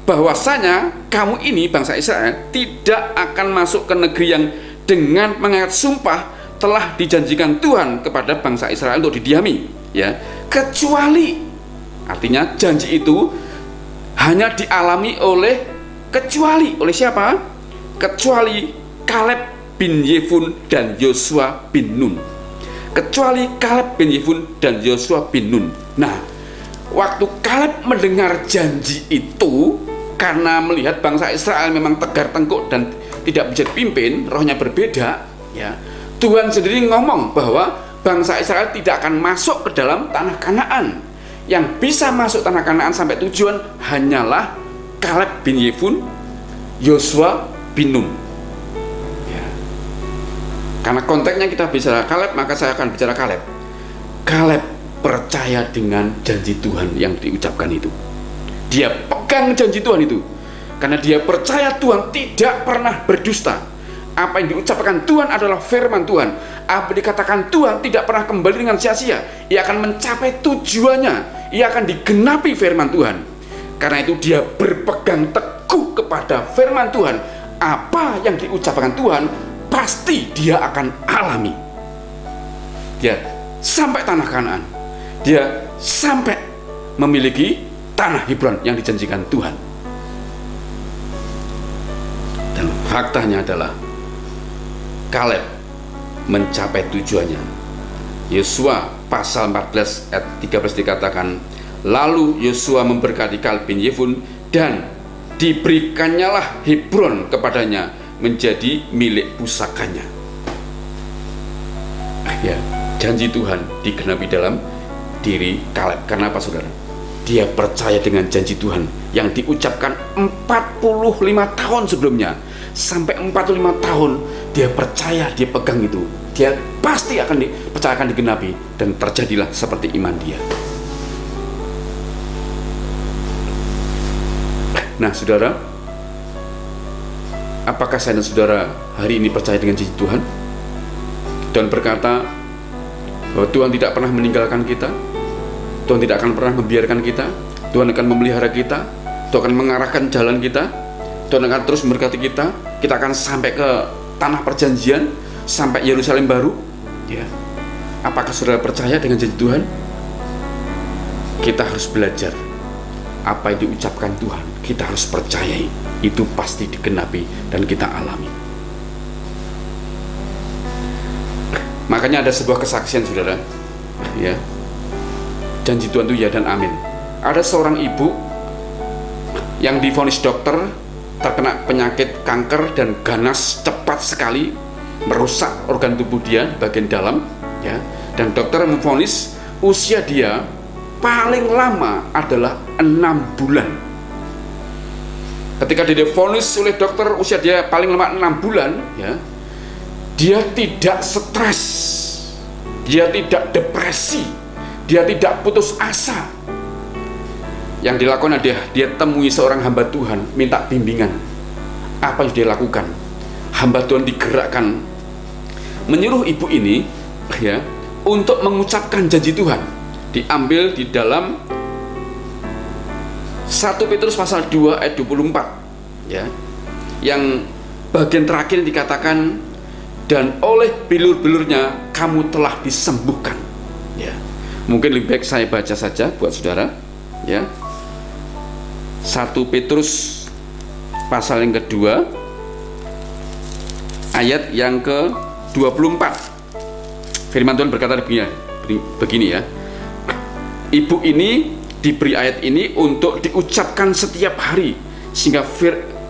bahwasanya kamu ini bangsa Israel tidak akan masuk ke negeri yang dengan mengikat sumpah telah dijanjikan Tuhan kepada bangsa Israel untuk didiami, ya, kecuali, artinya janji itu hanya dialami kecuali siapa? Kecuali Kaleb bin Yefun dan Yosua bin Nun. Kecuali Kaleb bin Yefun dan Yosua bin Nun. Nah, waktu Kaleb mendengar janji itu, karena melihat bangsa Israel memang tegar tengkuk dan tidak bisa dipimpin, rohnya berbeda, ya, Tuhan sendiri ngomong bahwa bangsa Israel tidak akan masuk ke dalam tanah Kanaan. Yang bisa masuk tanah Kanaan sampai tujuan hanyalah Kaleb bin Yefun, Yosua bin Nun, ya. Karena konteksnya kita bicara Kaleb, maka saya akan bicara Kaleb. Kaleb percaya dengan janji Tuhan yang diucapkan itu. Dia pegang janji Tuhan itu karena dia percaya Tuhan tidak pernah berdusta. Apa yang diucapkan Tuhan adalah firman Tuhan. Apa dikatakan Tuhan tidak pernah kembali dengan sia-sia. Ia akan mencapai tujuannya. Ia akan digenapi firman Tuhan. Karena itu dia berpegang teguh kepada firman Tuhan. Apa yang diucapkan Tuhan pasti dia akan alami. Dia sampai tanah Kanaan. Dia sampai memiliki tanah Hebron yang dijanjikan Tuhan. Dan faktanya adalah Kaleb mencapai tujuannya. Yosua pasal 14 ayat 13 dikatakan, lalu Yosua memberkati Kaleb bin Yefun dan diberikannya Hebron kepadanya menjadi milik pusakanya. Ya, janji Tuhan digenapi dalam diri Kaleb. Karena apa, saudara? Dia percaya dengan janji Tuhan yang diucapkan 45 tahun sebelumnya. Sampai 45 tahun dia percaya, dia pegang itu. Dia pasti akan dipercayakan digenapi, dan terjadilah seperti iman dia. Nah, saudara, apakah saya dan saudara hari ini percaya dengan janji Tuhan dan berkata bahwa Tuhan tidak pernah meninggalkan kita? Tuhan tidak akan pernah membiarkan kita. Tuhan akan memelihara kita. Tuhan akan mengarahkan jalan kita. Tuhan akan terus memberkati kita. Kita akan sampai ke tanah perjanjian, sampai Yerusalem baru, ya. Apakah saudara percaya dengan janji Tuhan? Kita harus belajar apa yang diucapkan Tuhan. Kita harus percayai, itu pasti digenapi dan kita alami. Makanya ada sebuah kesaksian, saudara, ya. Janji Tuhan itu ya dan amin. Ada seorang ibu yang divonis dokter terkena penyakit kanker dan ganas cepat sekali, merusak organ tubuh dia bagian dalam, ya. Dan dokter memvonis usia dia paling lama adalah 6 bulan. Ketika dia divonis oleh dokter usia dia paling lama 6 bulan, ya, dia tidak stres, dia tidak depresi, dia tidak putus asa. Yang dilakukan adalah dia temui seorang hamba Tuhan, minta bimbingan. Apa yang dia lakukan? Hamba Tuhan digerakkan menyuruh ibu ini, ya, untuk mengucapkan janji Tuhan. Diambil di dalam 1 Petrus pasal 2 ayat 24, ya. Yang bagian terakhir dikatakan, dan oleh bilur-bilurnya kamu telah disembuhkan, ya. Mungkin lebih baik saya baca saja buat saudara, ya. 1 Petrus pasal yang kedua ayat yang ke-24. Firman Tuhan berkata begini, ya. Ibu ini diberi ayat ini untuk diucapkan setiap hari sehingga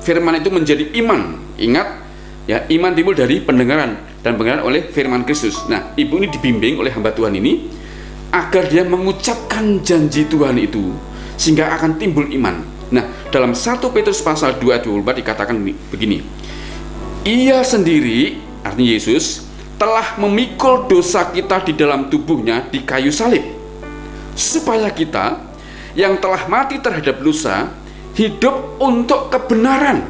firman itu menjadi iman. Ingat, ya, iman timbul dari pendengaran dan pendengaran oleh firman Kristus. Nah, ibu ini dibimbing oleh hamba Tuhan ini agar dia mengucapkan janji Tuhan itu sehingga akan timbul iman. Nah, dalam 1 Petrus pasal 2 ayat 24 dikatakan begini, ia sendiri, artinya Yesus, telah memikul dosa kita di dalam tubuhnya di kayu salib, supaya kita yang telah mati terhadap dosa hidup untuk kebenaran.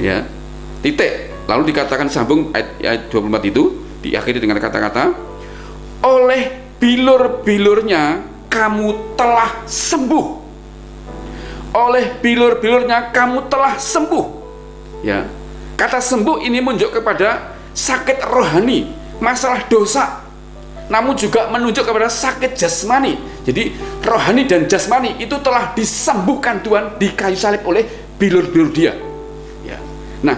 Ya, titik. Lalu dikatakan sambung ayat 24 itu diakhiri dengan kata-kata, oleh bilur-bilurnya kamu telah sembuh. Oleh bilur-bilurnya kamu telah sembuh. Ya, kata sembuh ini menunjuk kepada sakit rohani, masalah dosa, namun juga menunjuk kepada sakit jasmani. Jadi rohani dan jasmani itu telah disembuhkan Tuhan di kayu salib oleh bilur-bilur dia. Ya. Nah,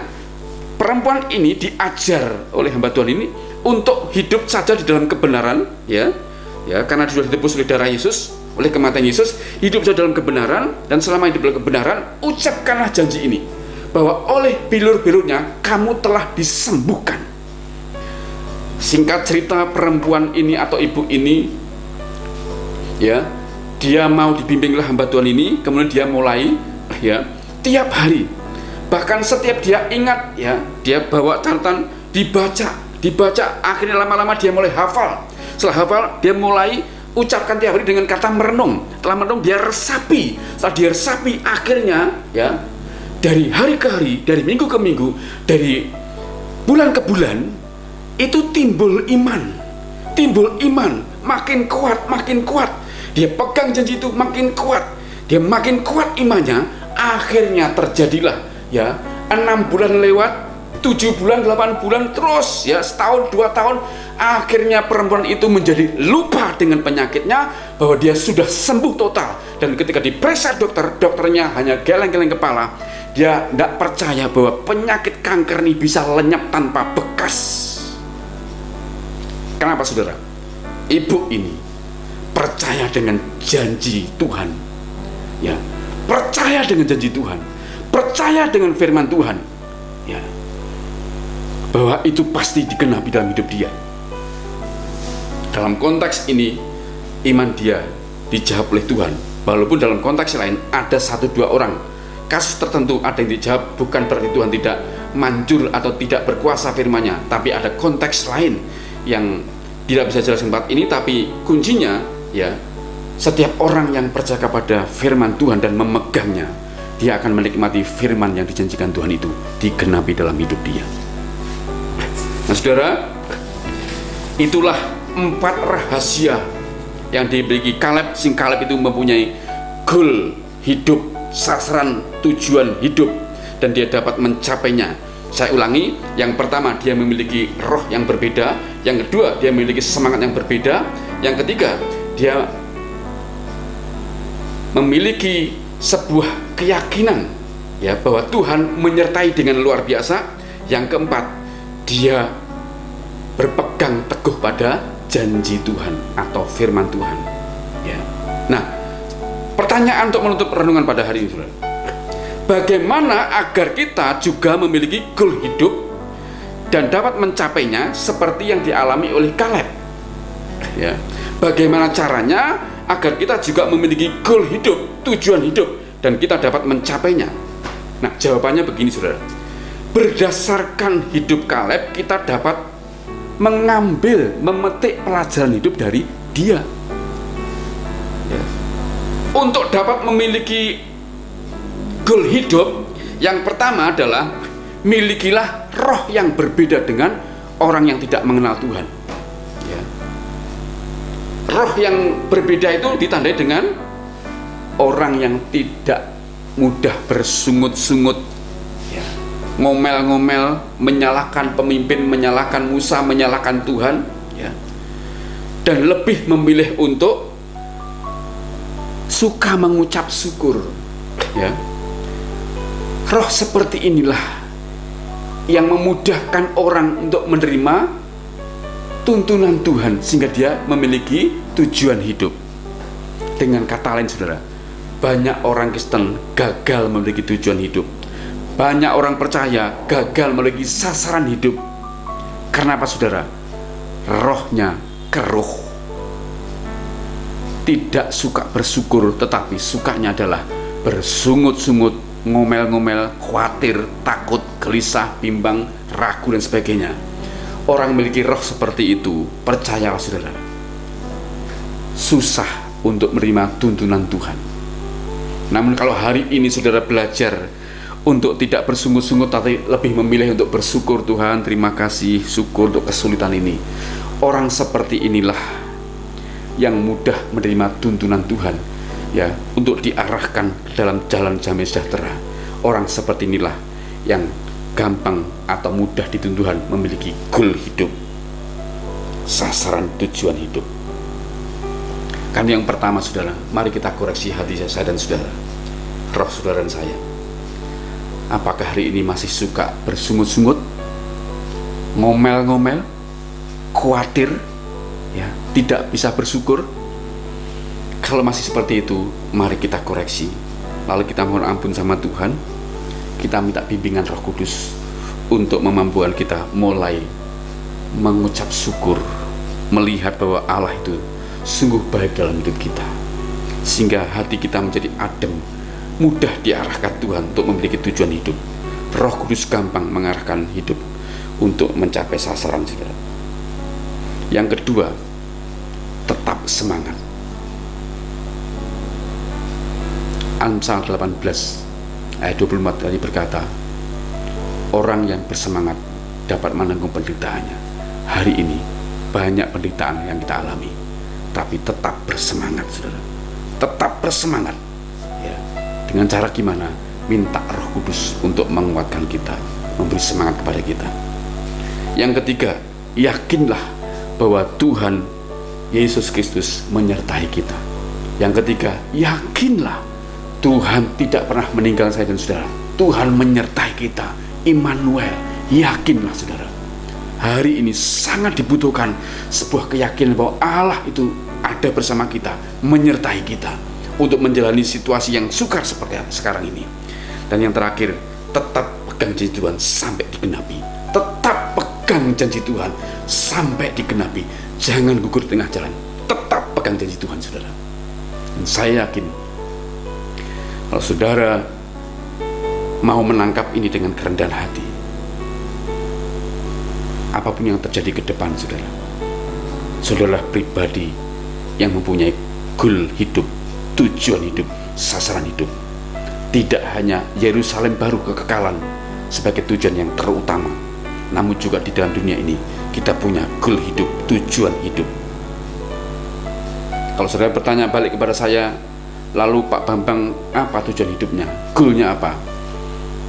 perempuan ini diajar oleh hamba Tuhan ini untuk hidup saja di dalam kebenaran, ya, karena sudah ditebus oleh darah Yesus, oleh kematian Yesus, hidup saja dalam kebenaran, dan selama hidup dalam kebenaran, ucapkanlah janji ini, bahwa oleh bilur-bilurnya kamu telah disembuhkan. Singkat cerita, perempuan ini atau ibu ini, ya, dia mau dibimbinglah hamba Tuhan ini, kemudian dia mulai, ya, tiap hari, bahkan setiap dia ingat, ya, dia bawa catatan, dibaca, akhirnya lama-lama dia mulai hafal. Setelah hafal, dia mulai ucapkan tiap hari dengan kata merenung. Setelah merenung, dia resapi. Setelah dia resapi, akhirnya, ya, dari hari ke hari, dari minggu ke minggu, dari bulan ke bulan, itu timbul iman, makin kuat. Dia pegang janji itu makin kuat, dia makin kuat imannya. Akhirnya terjadilah, ya, 6 bulan lewat, 7 bulan, 8 bulan, terus, ya, setahun, 2 tahun. Akhirnya perempuan itu menjadi lupa dengan penyakitnya, bahwa dia sudah sembuh total. Dan ketika diperiksa dokternya hanya geleng-geleng kepala. Dia tidak percaya bahwa penyakit kanker ini bisa lenyap tanpa bekas. Kenapa, saudara? Ibu ini percaya dengan janji Tuhan, ya, percaya dengan janji Tuhan, percaya dengan firman Tuhan, ya, bahwa itu pasti digenapi dalam hidup dia. Dalam konteks ini, iman dia dijawab oleh Tuhan. Walaupun dalam konteks lain ada 1-2 orang, kasus tertentu ada yang dijawab, bukan berarti Tuhan tidak manjur atau tidak berkuasa firman-Nya, tapi ada konteks lain yang tidak bisa jelaskan tempat ini. Tapi kuncinya, ya, setiap orang yang percaya kepada firman Tuhan dan memegangnya, dia akan menikmati firman yang dijanjikan Tuhan itu digenapi dalam hidup dia. Nah, saudara, itulah 4 rahasia yang dimiliki Kaleb. Sing Kaleb itu mempunyai goal hidup, sasaran tujuan hidup, dan dia dapat mencapainya. Saya ulangi, yang pertama, dia memiliki roh yang berbeda. Yang kedua, dia memiliki semangat yang berbeda. Yang ketiga, dia memiliki sebuah keyakinan, ya, bahwa Tuhan menyertai dengan luar biasa. Yang keempat, dia berpegang teguh pada janji Tuhan atau firman Tuhan, ya. Nah, pertanyaan untuk menutup renungan pada hari ini, saudara, bagaimana agar kita juga memiliki goal hidup dan dapat mencapainya seperti yang dialami oleh Kaleb, ya. Bagaimana caranya agar kita juga memiliki goal hidup, tujuan hidup, dan kita dapat mencapainya? Nah, jawabannya begini, saudara. Berdasarkan hidup Kaleb, kita dapat memetik pelajaran hidup dari dia, ya. Untuk dapat memiliki goal hidup, yang pertama adalah milikilah roh yang berbeda dengan orang yang tidak mengenal Tuhan, ya. Roh yang berbeda itu ditandai dengan orang yang tidak mudah bersungut-sungut, ya, ngomel-ngomel, menyalahkan pemimpin, menyalahkan Musa, menyalahkan Tuhan, ya, dan lebih memilih untuk suka mengucap syukur, ya. Roh seperti inilah yang memudahkan orang untuk menerima tuntunan Tuhan, sehingga dia memiliki tujuan hidup. Dengan kata lain, saudara, banyak orang Kristen gagal memiliki tujuan hidup. Banyak orang percaya gagal memiliki sasaran hidup. Karena apa, saudara? Rohnya keruh, tidak suka bersyukur, tetapi sukanya adalah bersungut-sungut, ngomel-ngomel, khawatir, takut, gelisah, bimbang, ragu, dan sebagainya. Orang memiliki roh seperti itu, percayalah, saudara, susah untuk menerima tuntunan Tuhan. Namun kalau hari ini saudara belajar untuk tidak bersungut-sungut, tapi lebih memilih untuk bersyukur, Tuhan terima kasih, syukur untuk kesulitan ini. Orang seperti inilah yang mudah menerima tuntunan Tuhan, ya, untuk diarahkan ke dalam jalan damai sejahtera. Orang seperti inilah yang gampang atau mudah dituntun Tuhan memiliki goal hidup, sasaran tujuan hidup. Kan yang pertama saudara, mari kita koreksi hati saya dan saudara, roh saudara dan saya. Apakah hari ini masih suka bersungut-sungut, ngomel-ngomel, khawatir, ya, tidak bisa bersyukur? Kalau masih seperti itu, mari kita koreksi. Lalu kita mohon ampun sama Tuhan. Kita minta bimbingan Roh Kudus untuk memampukan kita mulai mengucap syukur, melihat bahwa Allah itu sungguh baik dalam hidup kita, sehingga hati kita menjadi adem, mudah diarahkan Tuhan untuk memiliki tujuan hidup. Roh Kudus gampang mengarahkan hidup untuk mencapai sasaran, saudara. Yang kedua, tetap semangat. Amsal 18 ayat 24 tadi berkata, orang yang bersemangat dapat menanggung penderitaannya. Hari ini banyak penderitaan yang kita alami, tapi tetap bersemangat, saudara. Tetap bersemangat, ya. Dengan cara gimana? Minta Roh Kudus untuk menguatkan kita, memberi semangat kepada kita. Yang ketiga, yakinlah bahwa Tuhan Yesus Kristus menyertai kita. Yang ketiga, yakinlah Tuhan tidak pernah meninggal saya dan saudara. Tuhan menyertai kita, Immanuel. Yakinlah saudara. Hari ini sangat dibutuhkan sebuah keyakinan bahwa Allah itu ada bersama kita, menyertai kita untuk menjalani situasi yang sukar seperti sekarang ini. Dan yang terakhir, tetap pegang janji Tuhan sampai digenapi. Tetap pegang janji Tuhan sampai digenapi. Jangan gugur di tengah jalan. Tetap pegang janji Tuhan, saudara. Dan saya yakin kalau saudara mau menangkap ini dengan kerendahan hati, apapun yang terjadi ke depan saudara, saudara pribadi yang mempunyai goal hidup, tujuan hidup, sasaran hidup. Tidak hanya Yerusalem baru kekekalan sebagai tujuan yang terutama, namun juga di dalam dunia ini kita punya goal hidup, tujuan hidup. Kalau saudara bertanya balik kepada saya, lalu Pak Bambang apa tujuan hidupnya, goalnya apa?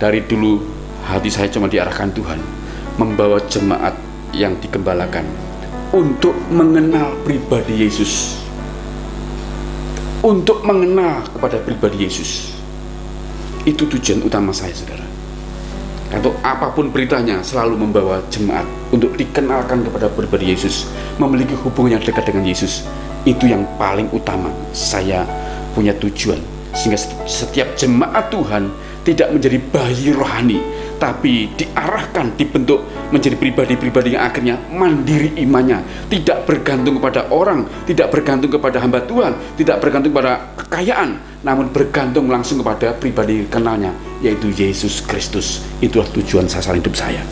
Dari dulu hati saya cuma diarahkan Tuhan membawa jemaat yang digembalakan untuk mengenal pribadi Yesus, untuk mengenal kepada pribadi Yesus. Itu tujuan utama saya, saudara. Atau apapun beritanya, selalu membawa jemaat untuk dikenalkan kepada pribadi Yesus, memiliki hubungan yang dekat dengan Yesus. Itu yang paling utama saya punya tujuan, sehingga setiap jemaat Tuhan tidak menjadi bayi rohani, tapi diarahkan, dibentuk menjadi pribadi-pribadi yang akhirnya mandiri imannya, tidak bergantung kepada orang, tidak bergantung kepada hamba Tuhan, tidak bergantung kepada kekayaan, namun bergantung langsung kepada pribadi kenalnya, yaitu Yesus Kristus. Itulah tujuan sasaran hidup saya.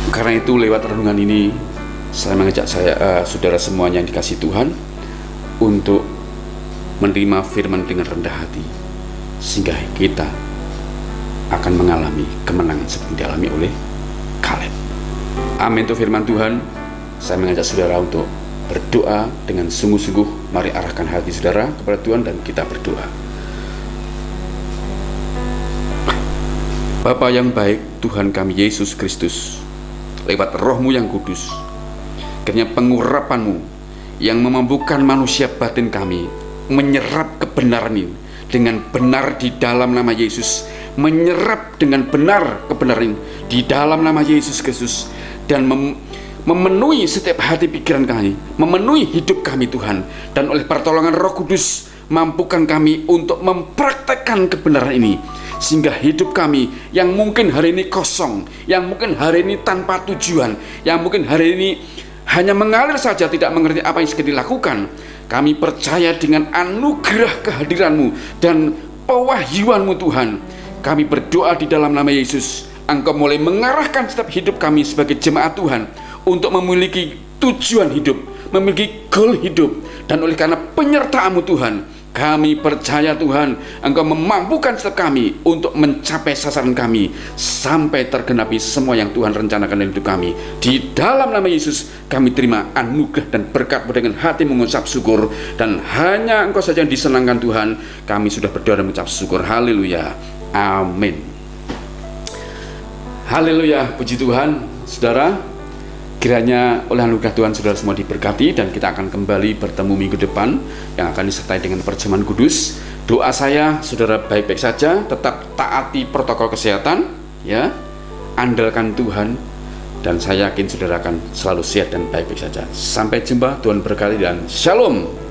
Karena itu lewat renungan ini saya mengajak saudara semuanya yang dikasihi Tuhan untuk menerima firman dengan rendah hati, sehingga kita akan mengalami kemenangan seperti dialami oleh Kaleb. Amin. Untuk firman Tuhan, saya mengajak saudara untuk berdoa dengan sungguh-sungguh. Mari arahkan hati saudara kepada Tuhan dan kita berdoa. Bapa yang baik, Tuhan kami Yesus Kristus, lewat Roh-Mu yang kudus, kiranya pengurapan-Mu yang memampukan manusia batin kami menyerap kebenaran ini dengan benar di dalam nama Yesus, menyerap dengan benar kebenaran ini di dalam nama Yesus Kristus, dan memenuhi setiap hati pikiran kami, memenuhi hidup kami Tuhan. Dan oleh pertolongan Roh Kudus, mampukan kami untuk mempraktekkan kebenaran ini, sehingga hidup kami yang mungkin hari ini kosong, yang mungkin hari ini tanpa tujuan, yang mungkin hari ini hanya mengalir saja, tidak mengerti apa yang sedang dilakukan, kami percaya dengan anugerah kehadiran-Mu dan pewahyuan-Mu Tuhan. Kami berdoa di dalam nama Yesus, Engkau mulai mengarahkan setiap hidup kami sebagai jemaat Tuhan untuk memiliki tujuan hidup, memiliki goal hidup. Dan oleh karena penyertaan-Mu Tuhan, kami percaya Tuhan, Engkau memampukan setiap kami untuk mencapai sasaran kami sampai tergenapi semua yang Tuhan rencanakan dalam hidup kami. Di dalam nama Yesus kami terima anugerah dan berkat dengan hati mengucap syukur, dan hanya Engkau saja yang disenangkan Tuhan. Kami sudah berdoa dan mengucap syukur. Haleluya, amin. Haleluya, puji Tuhan. Saudara, kiranya oleh anugerah Tuhan saudara semua diberkati, dan kita akan kembali bertemu minggu depan yang akan disertai dengan perjamuan kudus. Doa saya, saudara baik-baik saja, tetap taati protokol kesehatan, ya, andalkan Tuhan, dan saya yakin saudara akan selalu sehat dan baik-baik saja. Sampai jumpa, Tuhan berkati dan shalom.